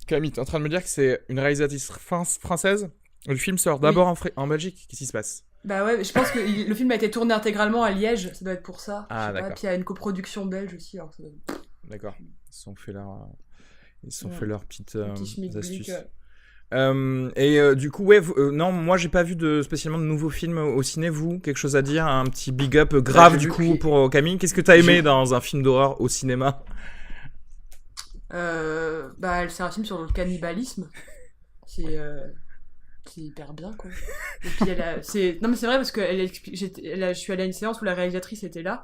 [SPEAKER 1] Camille, t'es en train de me dire que c'est une réalisatrice française? Le film sort d'abord en Belgique? Qu'est-ce qui se passe?
[SPEAKER 6] Bah ouais, je pense que le film a été tourné intégralement à Liège, ça doit être pour ça.
[SPEAKER 1] Ah,
[SPEAKER 6] Je sais pas.
[SPEAKER 1] d'accord.
[SPEAKER 6] Puis il y a une coproduction belge aussi, alors ça doit être...
[SPEAKER 1] D'accord. Ils se sont fait
[SPEAKER 6] Ouais.
[SPEAKER 1] leur petite
[SPEAKER 6] un petit schmilblick,
[SPEAKER 1] astuce.
[SPEAKER 6] ouais.
[SPEAKER 1] Du coup, ouais, non, moi j'ai pas vu spécialement de nouveaux films au ciné. Vous, quelque chose à dire? Un petit big up grave
[SPEAKER 2] j'ai
[SPEAKER 1] du
[SPEAKER 2] vu
[SPEAKER 1] coup pour Camille. Qu'est-ce que t'as aimé dans un film d'horreur au cinéma?
[SPEAKER 6] Bah c'est un film sur le cannibalisme. C'est hyper bien, quoi. Et puis non mais c'est vrai parce que je suis allée à une séance où la réalisatrice était là.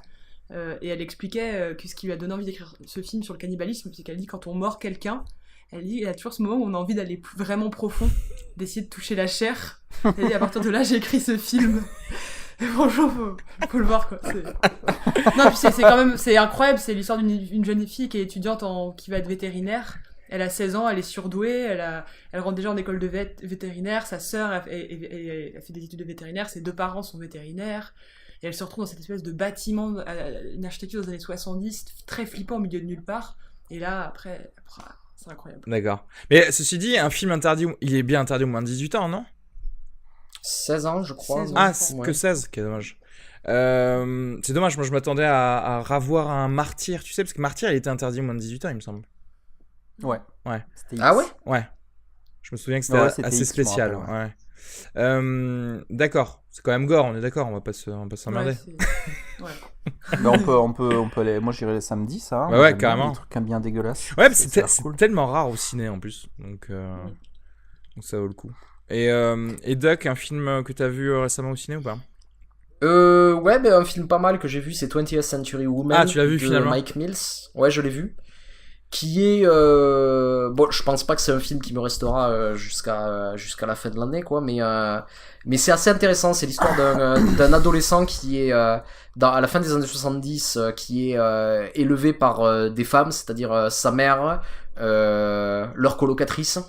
[SPEAKER 6] Et elle expliquait que ce qui lui a donné envie d'écrire ce film sur le cannibalisme, c'est qu'elle dit quand on mord quelqu'un, elle dit il y a toujours ce moment où on a envie d'aller vraiment profond, d'essayer de toucher la chair. Elle dit à partir de là j'ai écrit ce film. Et franchement faut le voir, quoi. Non puis c'est quand même c'est incroyable, c'est l'histoire d'une jeune fille qui est étudiante qui va être vétérinaire. Elle a 16 ans, elle est surdouée, elle rentre déjà en école de vétérinaire, sa sœur elle fait des études de vétérinaire, ses 2 parents sont vétérinaires. Et elle se retrouve dans cette espèce de bâtiment, une architecture des années 70, très flippant au milieu de nulle part. Et là, après c'est incroyable.
[SPEAKER 1] D'accord. Mais ceci dit, un film interdit, il est bien interdit au moins de 18 ans, non?
[SPEAKER 2] 16 ans, je crois.
[SPEAKER 6] 16 ans.
[SPEAKER 1] Ah,
[SPEAKER 6] Ouais.
[SPEAKER 1] c'est que 16, quel dommage. C'est dommage, moi je m'attendais à revoir un Martyr, tu sais, parce que Martyr il était interdit au moins de 18 ans, il me semble.
[SPEAKER 3] Ouais.
[SPEAKER 1] Ouais.
[SPEAKER 3] C'était
[SPEAKER 2] Ah
[SPEAKER 3] X.
[SPEAKER 2] ouais?
[SPEAKER 1] Ouais. Je me souviens que c'était
[SPEAKER 3] Ouais, c'était
[SPEAKER 1] assez
[SPEAKER 3] X, je me
[SPEAKER 1] spécial.
[SPEAKER 3] rappelle,
[SPEAKER 1] Ouais. D'accord. C'est quand même gore, on est d'accord, on va pas s'emmerder.
[SPEAKER 6] Ouais.
[SPEAKER 3] Bah, on peut aller. Moi, j'irai samedi, ça.
[SPEAKER 1] Bah ouais,
[SPEAKER 3] J'aime bien
[SPEAKER 1] carrément.
[SPEAKER 3] des trucs bien dégueulasses.
[SPEAKER 1] Ouais, mais
[SPEAKER 3] Ça a l'air
[SPEAKER 1] c'est
[SPEAKER 3] cool.
[SPEAKER 1] tellement rare au ciné en plus, donc ça vaut le coup. Et Duck, un film que t'as vu récemment au ciné ou pas?
[SPEAKER 2] Ouais, ben un film pas mal que j'ai vu, c'est 20th Century Woman.
[SPEAKER 1] Ah, tu l'as vu,
[SPEAKER 2] de
[SPEAKER 1] finalement?
[SPEAKER 2] Mike Mills. Ouais, je l'ai vu. Qui est bon, je pense pas que c'est un film qui me restera jusqu'à la fin de l'année, quoi, mais c'est assez intéressant. C'est l'histoire d'un adolescent qui est à la fin des années 70 qui est élevé par des femmes, c'est-à-dire sa mère, leur colocatrice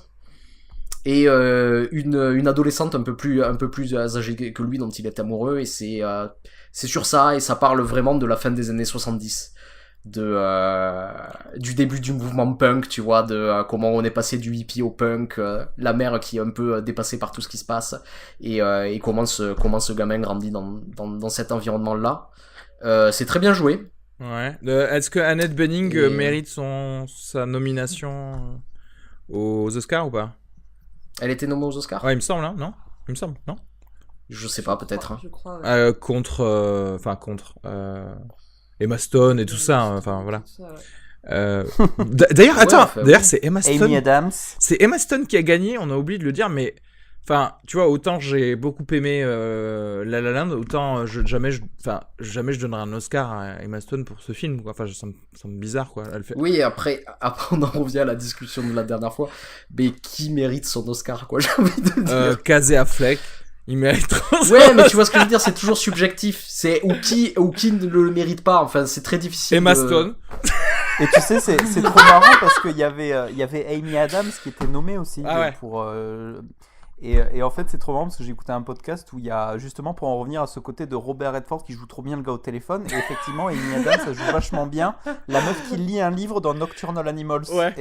[SPEAKER 2] et une adolescente un peu plus âgée que lui dont il est amoureux, et c'est sur ça, et ça parle vraiment de la fin des années 70. Du début du mouvement punk, tu vois, de comment on est passé du hippie au punk, la mère qui est un peu dépassée par tout ce qui se passe, et comment ce gamin grandit dans cet environnement-là. C'est très bien joué.
[SPEAKER 1] Ouais. Est-ce que Annette Bening mérite sa nomination aux Oscars ou pas?
[SPEAKER 2] Elle était nommée aux Oscars?
[SPEAKER 1] Ouais, il me semble, hein, non? Il me semble, non?
[SPEAKER 2] Je sais pas, peut-être. Hein.
[SPEAKER 6] Je crois, ouais.
[SPEAKER 1] Contre Emma Stone et tout ça, hein, enfin voilà.
[SPEAKER 6] Tout ça, ouais.
[SPEAKER 1] D'ailleurs, attends,
[SPEAKER 2] enfin,
[SPEAKER 1] d'ailleurs
[SPEAKER 2] oui.
[SPEAKER 1] c'est Emma Stone.
[SPEAKER 3] Amy Adams.
[SPEAKER 1] C'est Emma Stone qui a gagné, on a oublié de le dire, mais enfin, tu vois, autant j'ai beaucoup aimé La La Land, autant jamais je donnerai un Oscar à Emma Stone pour ce film, quoi. Enfin, ça me semble bizarre, quoi. Elle fait...
[SPEAKER 2] Oui, après on en revient à la discussion de la dernière fois, mais qui mérite son Oscar, quoi, j'ai envie de dire.
[SPEAKER 1] Casey Affleck, il mérite trop.
[SPEAKER 2] Ouais, mais tu vois ce que je veux dire, c'est toujours subjectif. C'est ou qui ne le mérite pas. Enfin, c'est très difficile.
[SPEAKER 1] Emma Stone.
[SPEAKER 3] Et tu sais, c'est trop marrant parce qu'il y avait Amy Adams qui était nommée aussi
[SPEAKER 1] Ah ouais.
[SPEAKER 3] pour. Et en fait, c'est trop marrant parce que j'ai écouté un podcast où il y a justement, pour en revenir à ce côté de Robert Redford qui joue trop bien le gars au téléphone. Et effectivement, Amy Adams, elle joue vachement bien la meuf qui lit un livre dans Nocturnal Animals.
[SPEAKER 1] Ouais.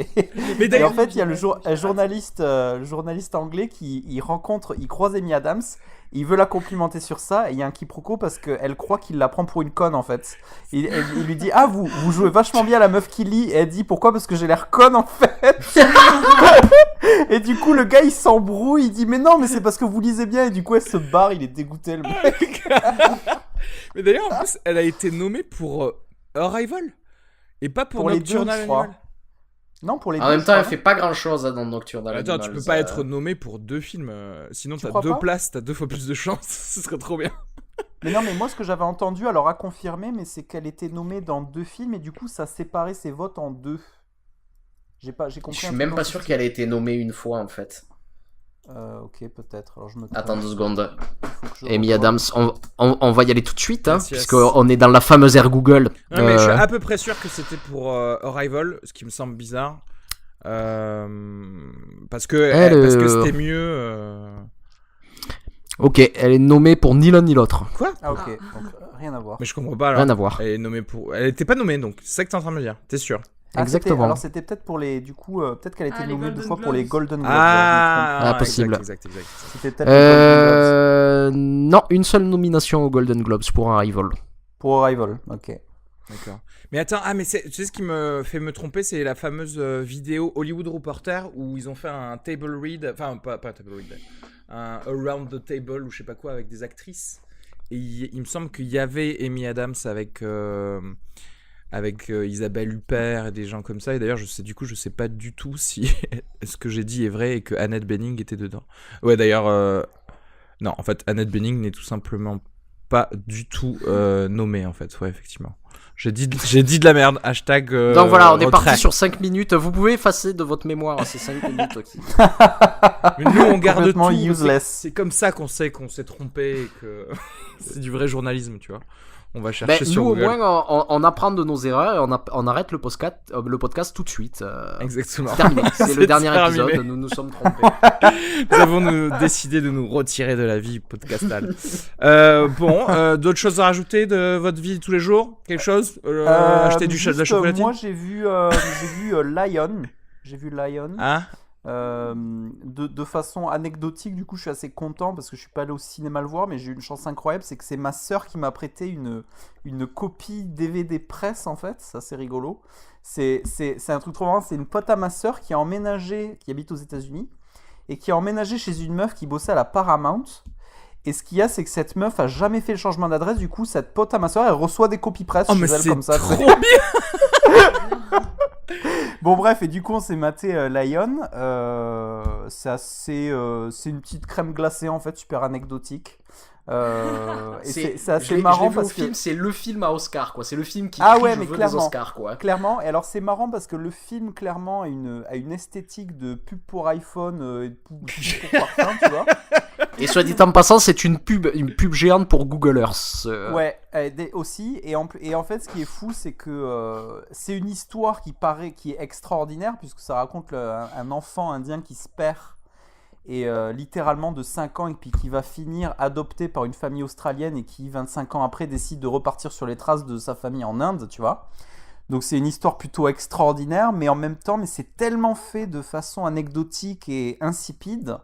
[SPEAKER 3] Mais
[SPEAKER 1] d'ailleurs-
[SPEAKER 3] en fait, il y a le journaliste anglais il croise Amy Adams. Il veut la complimenter sur ça et il y a un quiproquo parce qu'elle croit qu'il la prend pour une conne en fait. Il lui dit ah vous jouez vachement bien la meuf qui lit, et elle dit pourquoi, parce que j'ai l'air conne en fait. Et du coup le gars il s'embrouille, il dit mais non mais c'est parce que vous lisez bien, et du coup elle se barre, il est dégoûté le mec.
[SPEAKER 1] Mais d'ailleurs, en plus, elle a été nommée pour Arrival et pas pour
[SPEAKER 3] Pour les deux,
[SPEAKER 1] Nocturnal
[SPEAKER 3] je crois.
[SPEAKER 1] Animal.
[SPEAKER 3] Non pour les
[SPEAKER 2] En
[SPEAKER 3] deux.
[SPEAKER 2] même
[SPEAKER 3] je
[SPEAKER 2] temps, elle
[SPEAKER 3] crois,
[SPEAKER 2] fait pas grand chose dans Nocturnal
[SPEAKER 1] Attends,
[SPEAKER 2] Animals.
[SPEAKER 1] tu peux pas être nommé pour 2 films, sinon
[SPEAKER 3] Tu
[SPEAKER 1] t'as
[SPEAKER 3] crois
[SPEAKER 1] 2
[SPEAKER 3] pas
[SPEAKER 1] places, t'as 2 fois plus de chance, ce serait trop bien.
[SPEAKER 3] Mais non, mais moi ce que j'avais entendu, alors à confirmer, mais c'est qu'elle était nommée dans 2 films et du coup ça séparait ses votes en 2. J'ai compris.
[SPEAKER 2] Je suis
[SPEAKER 3] un truc
[SPEAKER 2] même
[SPEAKER 3] dans
[SPEAKER 2] pas
[SPEAKER 3] ce
[SPEAKER 2] sûr
[SPEAKER 3] style.
[SPEAKER 2] qu'elle ait été nommée une fois en fait.
[SPEAKER 3] Ok, peut-être. Alors je me trompe.
[SPEAKER 2] Attends 2 secondes.
[SPEAKER 3] Faut que je
[SPEAKER 2] Amy
[SPEAKER 3] revoie.
[SPEAKER 2] Adams, on va y aller tout de suite, hein,
[SPEAKER 1] Yes, yes.
[SPEAKER 2] puisqu'on est dans la fameuse ère Google.
[SPEAKER 1] Non, mais je suis à peu près sûr que c'était pour Arrival, ce qui me semble bizarre. Parce que c'était mieux.
[SPEAKER 2] Ok, elle est nommée pour ni l'un ni l'autre.
[SPEAKER 1] Quoi ?
[SPEAKER 3] Ah ok, donc rien à voir.
[SPEAKER 1] Mais je comprends pas alors.
[SPEAKER 2] Rien à voir.
[SPEAKER 1] Elle est nommée pour. Elle était pas nommée donc, c'est ça que t'es en train de me dire, t'es sûr ?
[SPEAKER 2] Exactement.
[SPEAKER 3] Alors c'était peut-être pour les... Du coup, peut-être qu'elle a été
[SPEAKER 6] Ah, les
[SPEAKER 3] nommée 2
[SPEAKER 6] Golden
[SPEAKER 3] fois pour les
[SPEAKER 6] Globes.
[SPEAKER 3] Golden Globes.
[SPEAKER 2] Ah, possible.
[SPEAKER 1] Exact.
[SPEAKER 3] C'était peut-être les Golden Globes.
[SPEAKER 2] Non, une seule nomination aux Golden Globes pour Arrival.
[SPEAKER 3] Pour Arrival, ok.
[SPEAKER 1] D'accord. Mais attends, mais tu sais ce qui me fait me tromper, c'est la fameuse vidéo Hollywood Reporter où ils ont fait un table read, enfin pas un table read, un around the table ou je sais pas quoi avec des actrices. Et il me semble qu'il y avait Amy Adams avec Isabelle Huppert et des gens comme ça. Et d'ailleurs, je sais pas du tout si ce que j'ai dit est vrai et que Annette Bening était dedans. Ouais, d'ailleurs, non, en fait, Annette Bening n'est tout simplement pas du tout nommée, en fait. Ouais, effectivement. J'ai dit de la merde. Hashtag.
[SPEAKER 2] Donc voilà, on est
[SPEAKER 1] retrait.
[SPEAKER 2] parti sur 5 minutes. Vous pouvez effacer de votre mémoire ces 5 minutes. Qui...
[SPEAKER 1] Mais nous, on garde tout.
[SPEAKER 3] Complètement useless.
[SPEAKER 1] C'est comme ça qu'on sait qu'on s'est trompé et que c'est du vrai journalisme, tu vois. On va chercher sur
[SPEAKER 2] nous, au
[SPEAKER 1] Google.
[SPEAKER 2] moins, on apprend de nos erreurs et on arrête le podcast tout de suite.
[SPEAKER 1] Exactement.
[SPEAKER 2] C'est terminé. C'est le
[SPEAKER 1] C'est
[SPEAKER 2] dernier
[SPEAKER 1] terminé.
[SPEAKER 2] épisode. Nous nous sommes trompés.
[SPEAKER 1] Nous avons décidé de nous retirer de la vie podcastale. D'autres choses à rajouter de votre vie de tous les jours ? Quelque chose Acheter de la
[SPEAKER 3] Juste,
[SPEAKER 1] chocolatine
[SPEAKER 3] moi j'ai vu Lion. J'ai vu Lion.
[SPEAKER 1] Hein ?
[SPEAKER 3] De façon anecdotique, du coup je suis assez content parce que je suis pas allé au cinéma le voir, mais j'ai eu une chance incroyable, c'est que c'est ma sœur qui m'a prêté une copie DVD presse en fait, ça c'est rigolo. C'est un truc trop marrant, c'est une pote à ma sœur qui a emménagé, qui habite aux États-Unis et qui a emménagé chez une meuf qui bossait à la Paramount. Et ce qu'il y a, c'est que cette meuf a jamais fait le changement d'adresse, du coup cette pote à ma sœur elle reçoit des copies presse
[SPEAKER 1] Oh,
[SPEAKER 3] chez
[SPEAKER 1] mais
[SPEAKER 3] elle
[SPEAKER 1] c'est
[SPEAKER 3] comme ça.
[SPEAKER 1] trop bien.
[SPEAKER 3] Bon bref, et du coup on s'est maté Lion, c'est une petite crème glacée en fait, super anecdotique. Et c'est assez marrant
[SPEAKER 2] vu
[SPEAKER 3] parce
[SPEAKER 2] au film,
[SPEAKER 3] que...
[SPEAKER 2] c'est le film à Oscar, quoi. C'est le film qui
[SPEAKER 3] Ah
[SPEAKER 2] crie,
[SPEAKER 3] ouais,
[SPEAKER 2] je
[SPEAKER 3] mais
[SPEAKER 2] veux
[SPEAKER 3] clairement.
[SPEAKER 2] des Oscars, quoi.
[SPEAKER 3] Clairement, et alors c'est marrant parce que le film clairement a une esthétique de pub pour iPhone et de pub pour parfum, tu vois.
[SPEAKER 2] Et soit dit en passant, c'est une pub géante pour Google Earth.
[SPEAKER 3] Ouais, aussi, et en fait ce qui est fou c'est que c'est une histoire qui est extraordinaire puisque ça raconte un enfant indien qui se perd et littéralement de 5 ans et puis qui va finir adopté par une famille australienne et qui 25 ans après décide de repartir sur les traces de sa famille en Inde, tu vois. Donc c'est une histoire plutôt extraordinaire, mais en même temps c'est tellement fait de façon anecdotique et insipide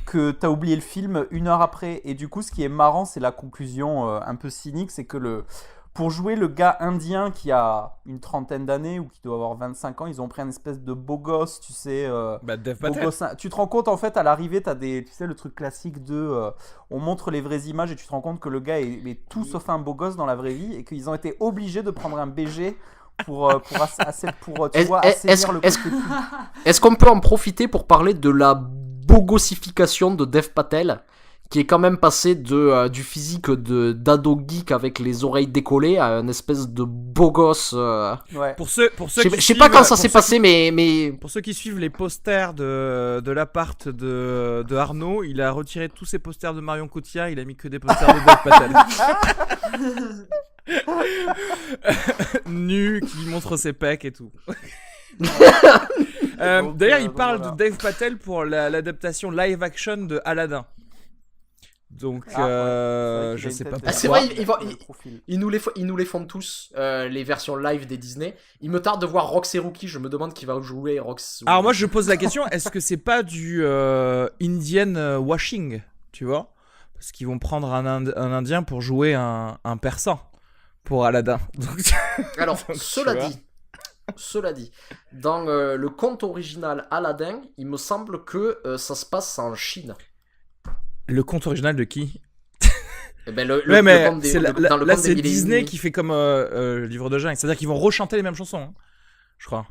[SPEAKER 3] que t'as oublié le film 1 heure après. Et du coup ce qui est marrant c'est la conclusion un peu cynique, c'est que pour jouer le gars indien qui a une trentaine d'années ou qui doit avoir 25 ans, ils ont pris un espèce de beau gosse, tu sais.
[SPEAKER 1] Dev
[SPEAKER 3] beau
[SPEAKER 1] Patel.
[SPEAKER 3] gosse. Tu te rends compte en fait à l'arrivée, tu sais le truc classique de on montre les vraies images et tu te rends compte que le gars est tout sauf un beau gosse dans la vraie vie et qu'ils ont été obligés de prendre un BG pour tu vois, assainir le côté pub.
[SPEAKER 2] Est-ce qu'on peut en profiter pour parler de la bogossification de Dev Patel, qui est quand même passé du physique d'ado geek avec les oreilles décollées à une espèce de beau gosse.
[SPEAKER 3] Ouais.
[SPEAKER 1] Pour ceux
[SPEAKER 2] Je sais pas quand ça s'est passé, mais
[SPEAKER 1] Pour ceux qui suivent les posters de l'appart de Arnaud, il a retiré tous ses posters de Marion Cotillard, il a mis que des posters de Dev Patel. Nu, qui montre ses pecs et tout. D'ailleurs, il parle
[SPEAKER 3] voilà.
[SPEAKER 1] de Dev Patel pour l'adaptation live action de Aladdin. Donc, je sais pas
[SPEAKER 2] Ah, c'est
[SPEAKER 1] pourquoi.
[SPEAKER 2] vrai, ils nous les font tous, les versions live des Disney. Il me tarde de voir Rox et Rookie, je me demande qui va jouer Rox.
[SPEAKER 1] Alors moi je pose la question, est-ce que c'est pas du Indian washing, tu vois? Parce qu'ils vont prendre un Indien pour jouer un Persan pour Aladdin. Donc,
[SPEAKER 2] Alors,
[SPEAKER 1] donc,
[SPEAKER 2] cela dit, dans le conte original Aladdin, il me semble que ça se passe en Chine.
[SPEAKER 1] le conte original de qui?
[SPEAKER 2] Eh ben, le
[SPEAKER 1] mais
[SPEAKER 2] conte des-
[SPEAKER 1] c'est
[SPEAKER 2] le- dans le
[SPEAKER 1] là
[SPEAKER 2] conte
[SPEAKER 1] c'est
[SPEAKER 2] des Mille et
[SPEAKER 1] Disney
[SPEAKER 2] Une
[SPEAKER 1] qui fait comme Livre de Jungle, c'est-à-dire qu'ils vont rechanter les mêmes chansons, hein, je crois.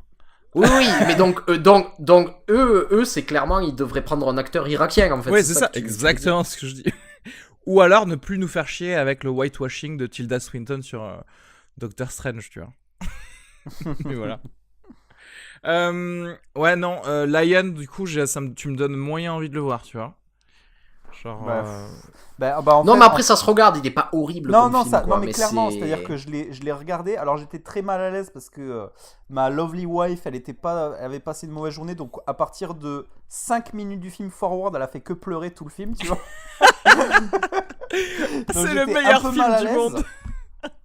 [SPEAKER 2] Oui, mais donc eux, c'est clairement, ils devraient prendre un acteur irakien, en fait.
[SPEAKER 1] Ouais, c'est ça,
[SPEAKER 2] que tu
[SPEAKER 1] exactement ce que je dis. Ou alors ne plus nous faire chier avec le whitewashing de Tilda Swinton sur Doctor Strange, tu vois. Mais voilà. Ouais, non, Lion, du coup, tu me donnes moyen envie de le voir, tu vois. Genre.
[SPEAKER 3] En
[SPEAKER 2] Non,
[SPEAKER 3] fait,
[SPEAKER 2] mais après, ça se regarde, il est pas horrible
[SPEAKER 3] Non,
[SPEAKER 2] comme
[SPEAKER 3] non,
[SPEAKER 2] film,
[SPEAKER 3] ça,
[SPEAKER 2] quoi,
[SPEAKER 3] non, mais clairement,
[SPEAKER 2] c'est...
[SPEAKER 3] c'est-à-dire que je l'ai regardé. Alors j'étais très mal à l'aise parce que ma lovely wife, elle avait passé une mauvaise journée, donc à partir de 5 minutes du film forward, elle a fait que pleurer tout le film, tu vois. Donc,
[SPEAKER 1] C'est le
[SPEAKER 3] j'étais
[SPEAKER 1] meilleur
[SPEAKER 3] un peu
[SPEAKER 1] film
[SPEAKER 3] mal à
[SPEAKER 1] du
[SPEAKER 3] l'aise.
[SPEAKER 1] monde.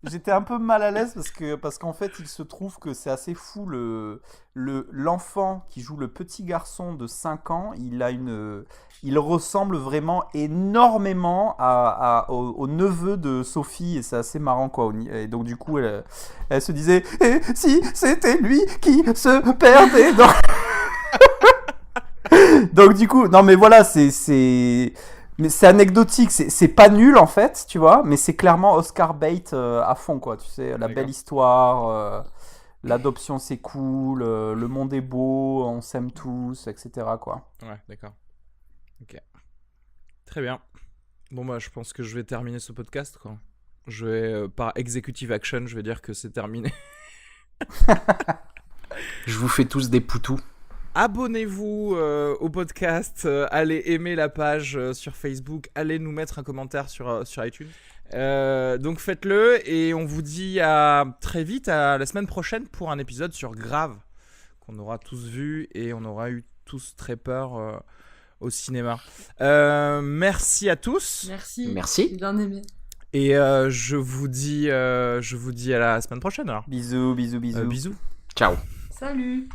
[SPEAKER 3] J'étais un peu mal à l'aise parce qu'en fait, il se trouve que c'est assez fou. L'enfant qui joue le petit garçon de 5 ans, il ressemble vraiment énormément au neveu de Sophie, et c'est assez marrant, quoi. Et donc, du coup, elle se disait, et si c'était lui qui se perdait dans. Donc, du coup, non, mais voilà, mais c'est anecdotique, c'est pas nul en fait, tu vois, mais c'est clairement Oscar bait à fond, quoi, tu sais, la
[SPEAKER 1] D'accord.
[SPEAKER 3] belle histoire, l'adoption c'est cool, le monde est beau, on s'aime tous, etc., quoi.
[SPEAKER 1] Ouais, d'accord. Ok. Très bien. Bon, bah, je pense que je vais terminer ce podcast, quoi. Je vais, par executive action, je vais dire que c'est terminé.
[SPEAKER 2] Je vous fais tous des poutous.
[SPEAKER 1] Abonnez-vous au podcast, allez aimer la page sur Facebook, allez nous mettre un commentaire sur iTunes. Donc faites-le et on vous dit à très vite, à la semaine prochaine pour un épisode sur Grave qu'on aura tous vu et on aura eu tous très peur au cinéma. Merci à tous
[SPEAKER 2] Merci.
[SPEAKER 6] J'ai bien aimé.
[SPEAKER 1] et je vous dis à la semaine prochaine alors.
[SPEAKER 3] Bisous, bisous, bisous.
[SPEAKER 1] Bisous.
[SPEAKER 2] Ciao.
[SPEAKER 6] Salut.